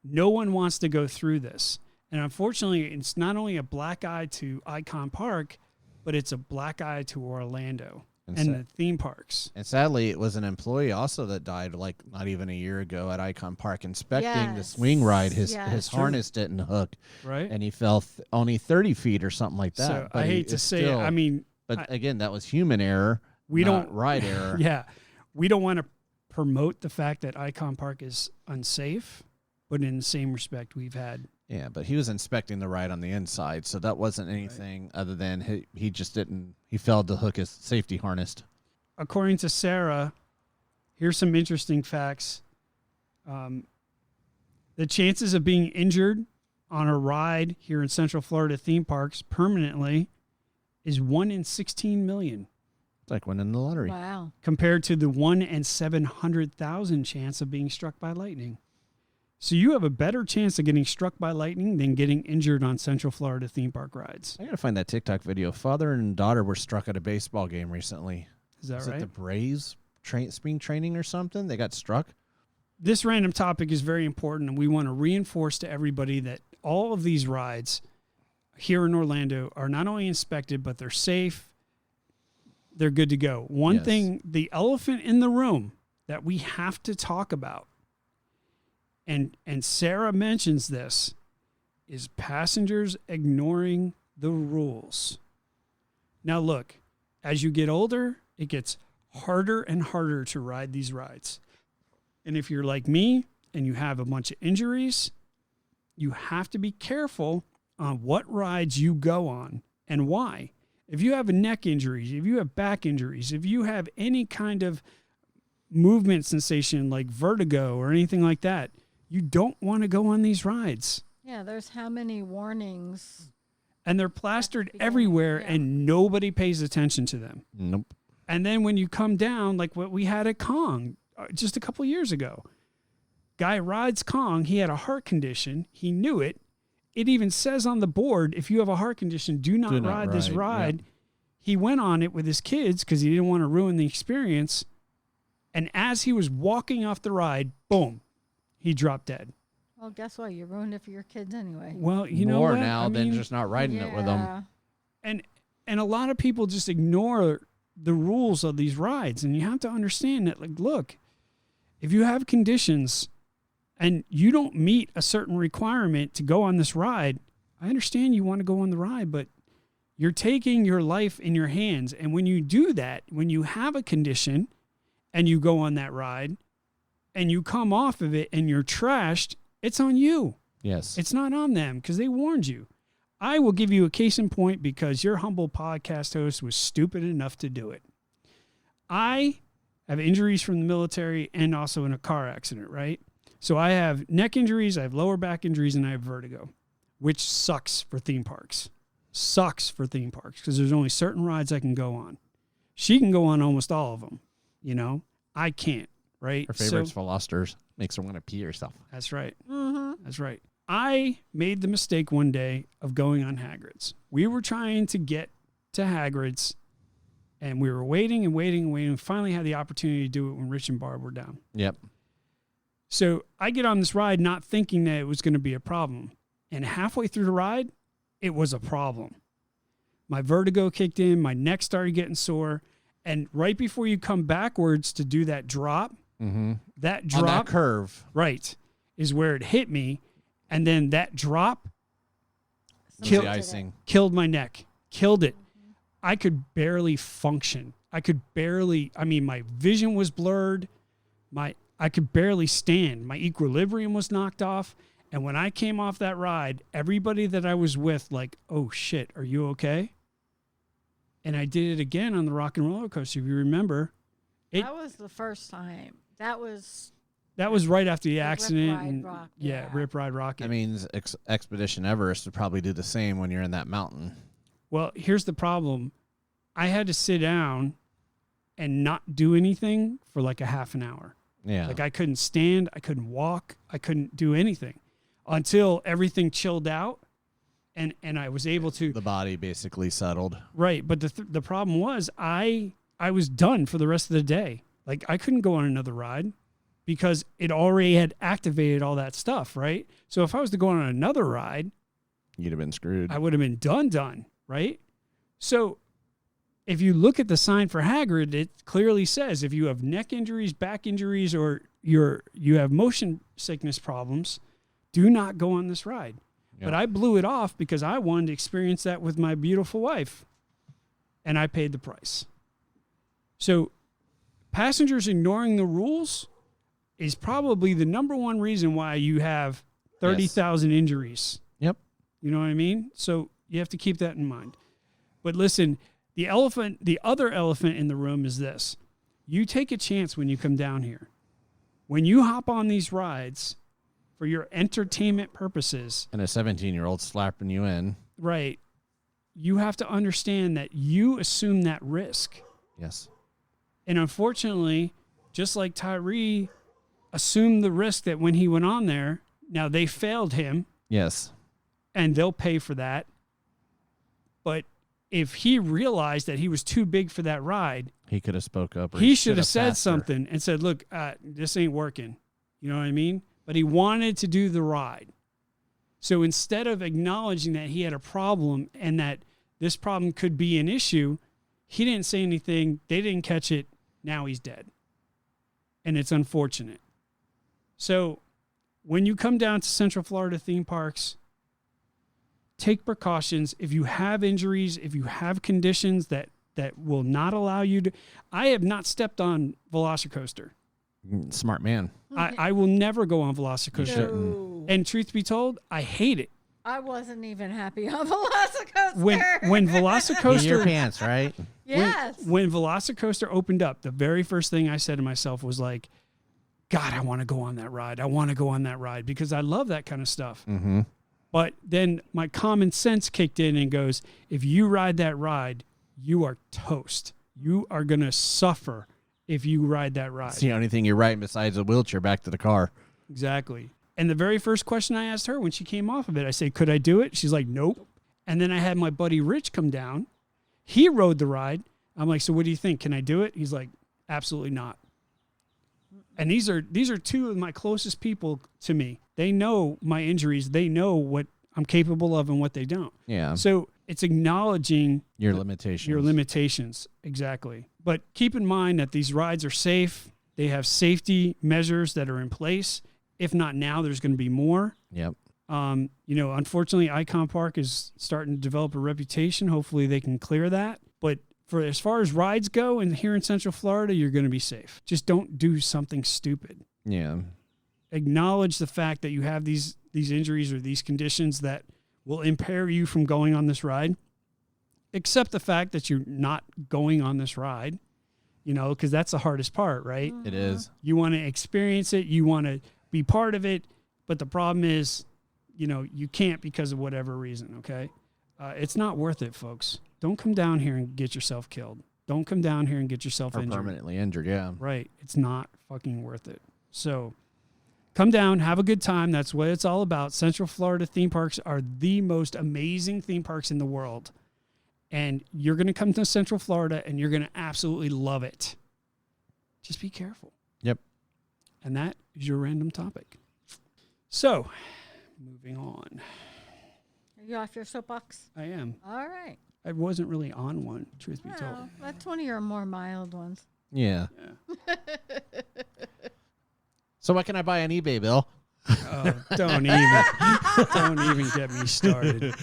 no one wants to go through this. And unfortunately, it's not only a black eye to Icon Park, but it's a black eye to Orlando and the theme parks. And sadly, it was an employee also that died like not even a year ago at Icon Park inspecting the Yes. swing ride. His Yes. harness didn't hook, Right? and he fell only 30 feet or something like that. So But I he hate to is say still- it. I mean, but again, that was human error. we not don't ride error. Yeah, we don't want to promote the fact that Icon Park is unsafe, but in the same respect, we've had. Yeah, but he was inspecting the ride on the inside, so that wasn't anything other than he just didn't. He failed to hook his safety harness. According to Sarah, here's some interesting facts. The chances of being injured on a ride here in Central Florida theme parks permanently is 1 in 16 million. It's like winning the lottery. Wow. Compared to the 1 in 700,000 chance of being struck by lightning. So you have a better chance of getting struck by lightning than getting injured on Central Florida theme park rides. I got to find that TikTok video. Father and daughter were struck at a baseball game recently. Is that Was right? it the Braves spring training or something? They got struck? This random topic is very important, and we want to reinforce to everybody that all of these rides here in Orlando are not only inspected, but they're safe. They're good to go. One Yes. thing, the elephant in the room that we have to talk about, and Sarah mentions this, is passengers ignoring the rules. Now look, as you get older, it gets harder and harder to ride these rides. And if you're like me and you have a bunch of injuries, you have to be careful on what rides you go on and why. If you have a neck injury, if you have back injuries, if you have any kind of movement sensation like vertigo or anything like that, you don't want to go on these rides. Yeah, there's how many warnings? And they're plastered beginning, everywhere yeah. and nobody pays attention to them. Nope. And then when you come down, like what we had at Kong just a couple years ago, guy rides Kong. He had a heart condition. He knew it. It even says on the board, if you have a heart condition, do not ride this ride. Yep. He went on it with his kids because he didn't want to ruin the experience. And as he was walking off the ride, boom, he dropped dead. Well, guess what? You ruined it for your kids anyway. Well, you know More what? now I than mean, just not riding it with them. Yeah. and a lot of people just ignore the rules of these rides, and you have to understand that, like, look, if you have conditions and you don't meet a certain requirement to go on this ride, I understand you want to go on the ride, but you're taking your life in your hands. And when you do that, when you have a condition and you go on that ride and you come off of it and you're trashed, it's on you. Yes. It's not on them because they warned you. I will give you a case in point because your humble podcast host was stupid enough to do it. I have injuries from the military and also in a car accident, right? So I have neck injuries, I have lower back injuries, and I have vertigo, which sucks for theme parks. Sucks for theme parks because there's only certain rides I can go on. She can go on almost all of them, you know? I can't, right? Her favorite's Velocitors. Makes her want to pee herself. That's right. Mm-hmm. That's right. I made the mistake one day of going on Hagrid's. We were trying to get to Hagrid's, and we were waiting and waiting and waiting. Finally had the opportunity to do it when Rich and Barb were down. Yep. So I get on this ride not thinking that it was going to be a problem. And halfway through the ride, it was a problem. My vertigo kicked in. My neck started getting sore. And right before you come backwards to do that drop, that drop, On that curve. right, is where it hit me. And then that drop Killed the icing. killed my neck, killed it. I could barely function. My vision was blurred. I could barely stand. My equilibrium was knocked off. And when I came off that ride, everybody that I was with, like, oh shit, are you okay? And I did it again on the Rock and Roller Coaster. If you remember, That was the first time. That was right after the The accident. Rip, Ride, and, Rock, yeah, yeah. Rip, Ride, Rocket. That means Expedition Everest would probably do the same when you're in that mountain. Well, here's the problem. I had to sit down and not do anything for like a half an hour. Yeah. Like I couldn't stand, I couldn't walk, I couldn't do anything until everything chilled out and I was able to. The body basically settled. Right, but the problem was I was done for the rest of the day. Like I couldn't go on another ride because it already had activated all that stuff, right? So if I was to go on another ride, You'd have been screwed. I would have been done, right? So if you look at the sign for Hagrid, it clearly says if you have neck injuries, back injuries, or you have motion sickness problems, do not go on this ride. Yep. But I blew it off because I wanted to experience that with my beautiful wife, and I paid the price. So passengers ignoring the rules is probably the number one reason why you have 30,000 injuries. Yep. You know what I mean? So you have to keep that in mind. But listen, the other elephant in the room is this. You take a chance when you come down here. When you hop on these rides for your entertainment purposes. And a 17-year-old slapping you in. Right. You have to understand that you assume that risk. Yes. And unfortunately, just like Tyree assumed the risk that when he went on there, now they failed him. Yes. And they'll pay for that. But if he realized that he was too big for that ride, he could have spoke up. Or he should have said something and said, look, this ain't working. You know what I mean? But he wanted to do the ride. So instead of acknowledging that he had a problem and that this problem could be an issue, he didn't say anything. They didn't catch it. Now he's dead. And it's unfortunate. So when you come down to Central Florida theme parks, take precautions. If you have injuries, if you have conditions that will not allow you to... I have not stepped on Velocicoaster. Smart man. I will never go on Velocicoaster. No. And truth be told, I hate it. I wasn't even happy on Velocicoaster. When Velocicoaster... In your pants, right? Yes. When Velocicoaster opened up, the very first thing I said to myself was like, God, I want to go on that ride. I want to go on that ride because I love that kind of stuff. Mm-hmm. But then my common sense kicked in and goes, if you ride that ride, you are toast. You are going to suffer if you ride that ride. It's the only thing you're riding besides a wheelchair back to the car. Exactly. And the very first question I asked her when she came off of it, I said, could I do it? She's like, nope. And then I had my buddy Rich come down. He rode the ride. I'm like, so what do you think? Can I do it? He's like, absolutely not. And these are two of my closest people to me. They know my injuries. They know what I'm capable of and what they don't. Yeah. So it's acknowledging your limitations. Your limitations, exactly. But keep in mind that these rides are safe. They have safety measures that are in place. If not now, there's going to be more. Yep. Unfortunately, Icon Park is starting to develop a reputation. Hopefully they can clear that. But for as far as rides go, and here in Central Florida, you're going to be safe. Just don't do something stupid. Yeah. Acknowledge the fact that you have these injuries or these conditions that will impair you from going on this ride. Accept the fact that you're not going on this ride, because that's the hardest part, right? It is. You want to experience it. You want to be part of it. But the problem is, you can't because of whatever reason, okay? It's not worth it, folks. Don't come down here and get yourself killed. Don't come down here and get yourself injured. Permanently injured, yeah. Right. It's not fucking worth it. So come down, have a good time. That's what it's all about. Central Florida theme parks are the most amazing theme parks in the world. And you're going to come to Central Florida and you're going to absolutely love it. Just be careful. Yep. And that is your random topic. So, moving on. Are you off your soapbox? I am. All right. I wasn't really on one, truth be told. Well, that's one of your more mild ones. Yeah. So what can I buy on eBay, Bill? Oh, don't even get me started.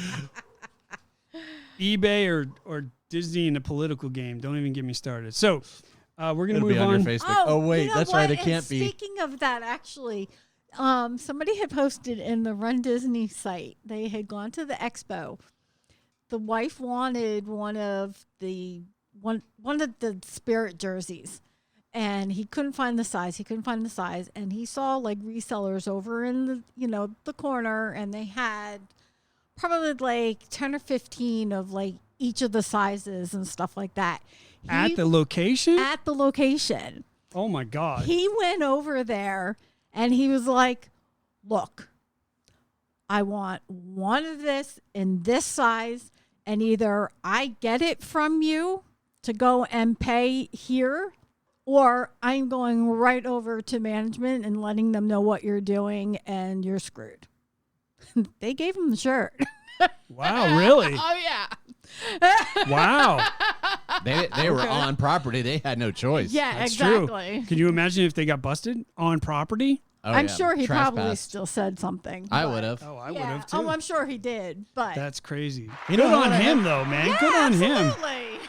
eBay or Disney in a political game. Don't even get me started. So we're going to move on on. your Facebook. Oh wait, that's right. It can't be. Speaking of that, actually, somebody had posted in the Run Disney site. They had gone to the expo. The wife wanted one of the Spirit jerseys, and he couldn't find the size. And he saw like resellers over in the corner, and they had probably like 10 or 15 of like each of the sizes and stuff like that. At the location? At the location. Oh my God. He went over there and he was like, look, I want one of this in this size, and either I get it from you to go and pay here, or I'm going right over to management and letting them know what you're doing, and you're screwed. They gave him the shirt. Wow, really? Oh, yeah. Wow. They were on property. They had no choice. Yeah, That's exactly. true. Can you imagine if they got busted on property? Oh, I'm yeah. sure he probably Trespassed. still said something. I but- would have. Oh, I Yeah. would have too. Oh, I'm sure he did. But That's crazy. You Good know on what? him, though, man. yeah, Good on him. absolutely.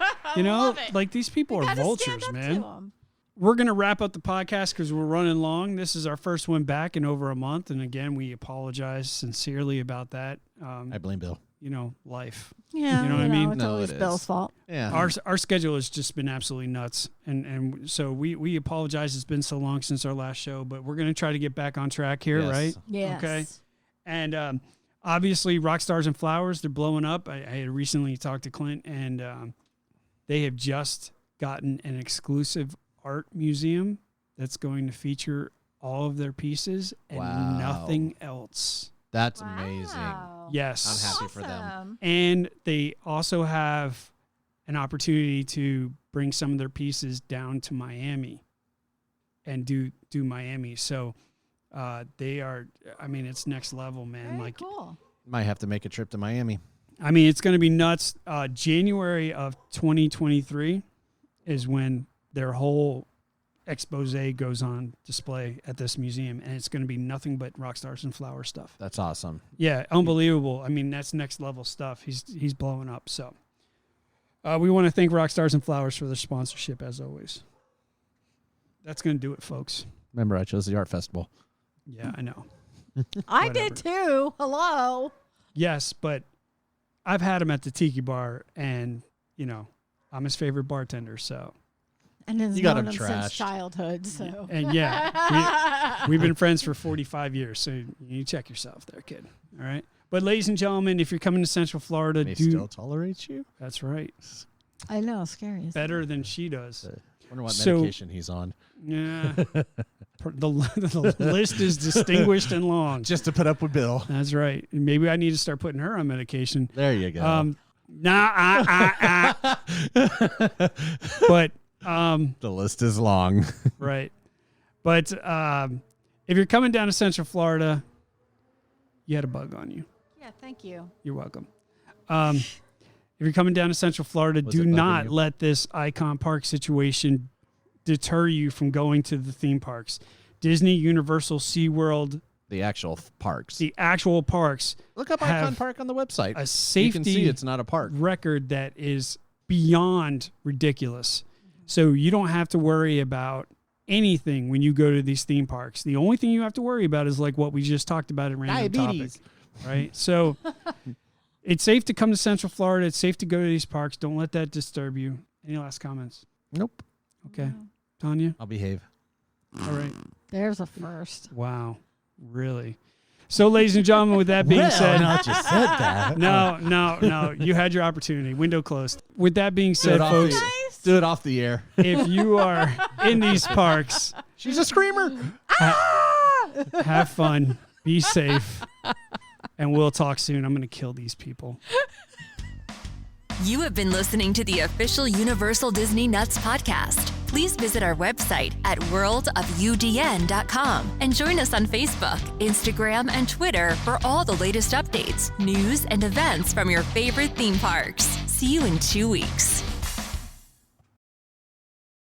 I You know, love it. like these people You are gotta vultures, stand up man. to 'em. we're going to wrap up the podcast because we're running long. This is our first one back in over a month. And again, we apologize sincerely about that. I blame Bill. Life. Yeah, You know what I mean? It's No, always it is. Bill's fault. Yeah. Our schedule has just been absolutely nuts. And so we apologize. It's been so long since our last show, but we're going to try to get back on track here, Yes. right? Yes. Okay. And obviously, Rock Stars and Flowers, they're blowing up. I had recently talked to Clint, and they have just gotten an exclusive art museum that's going to feature all of their pieces and Wow. nothing else. That's amazing. Wow. Yes. I'm happy for them. Awesome. And they also have an opportunity to bring some of their pieces down to Miami and do Miami. So they are, it's next level, man. Very cool. Might have to make a trip to Miami. It's going to be nuts. January of 2023 is when their whole expose goes on display at this museum, and it's going to be nothing but Rock Stars and Flower stuff. That's awesome. Yeah, unbelievable. That's next level stuff. He's blowing up. So we want to thank Rock Stars and Flowers for their sponsorship, as always. That's going to do it, folks. Remember, I chose the art festival. Yeah, I know. I did too. Hello. Yes, but I've had him at the Tiki Bar, and, I'm his favorite bartender, so. And it's You got known him him since trashed. childhood. So. And yeah, we've been friends for 45 years, so you check yourself there, kid. All right. But ladies and gentlemen, if you're coming to Central Florida, They still tolerate you? That's right. I know, scary. Isn't Better than she does. Wonder what So- medication he's on. Yeah. the list is distinguished and long. Just to put up with Bill. That's right. Maybe I need to start putting her on medication. There you go. But The list is long. right. But if you're coming down to Central Florida, you had a bug on you. Yeah, thank you. You're welcome. If you're coming down to Central Florida, Was do it bugging not you? let this Icon Park situation deter you from going to the theme parks. Disney, Universal, SeaWorld, The actual parks. the actual parks, Look up have Icon Park on the website. a You safety can see it's not a park. record that is beyond ridiculous. So you don't have to worry about anything when you go to these theme parks. The only thing you have to worry about is like what we just talked about at Random Diabetes. Topic, right? So it's safe to come to Central Florida. It's safe to go to these parks. Don't let that disturb you. Any last comments? Nope. Okay. Tanya? I'll behave. All right. There's a first. Wow. Really? So, ladies and gentlemen, with that being said, not just said that. no. You had your opportunity. Window closed. With that being Do said, it off folks, the- do it off the air. if you are in these parks, She's a screamer. have fun, be safe, and we'll talk soon. I'm going to kill these people. You have been listening to the official Universal Disney Nuts podcast. Please visit our website at worldofudn.com and join us on Facebook, Instagram, and Twitter for all the latest updates, news, and events from your favorite theme parks. See you in 2 weeks.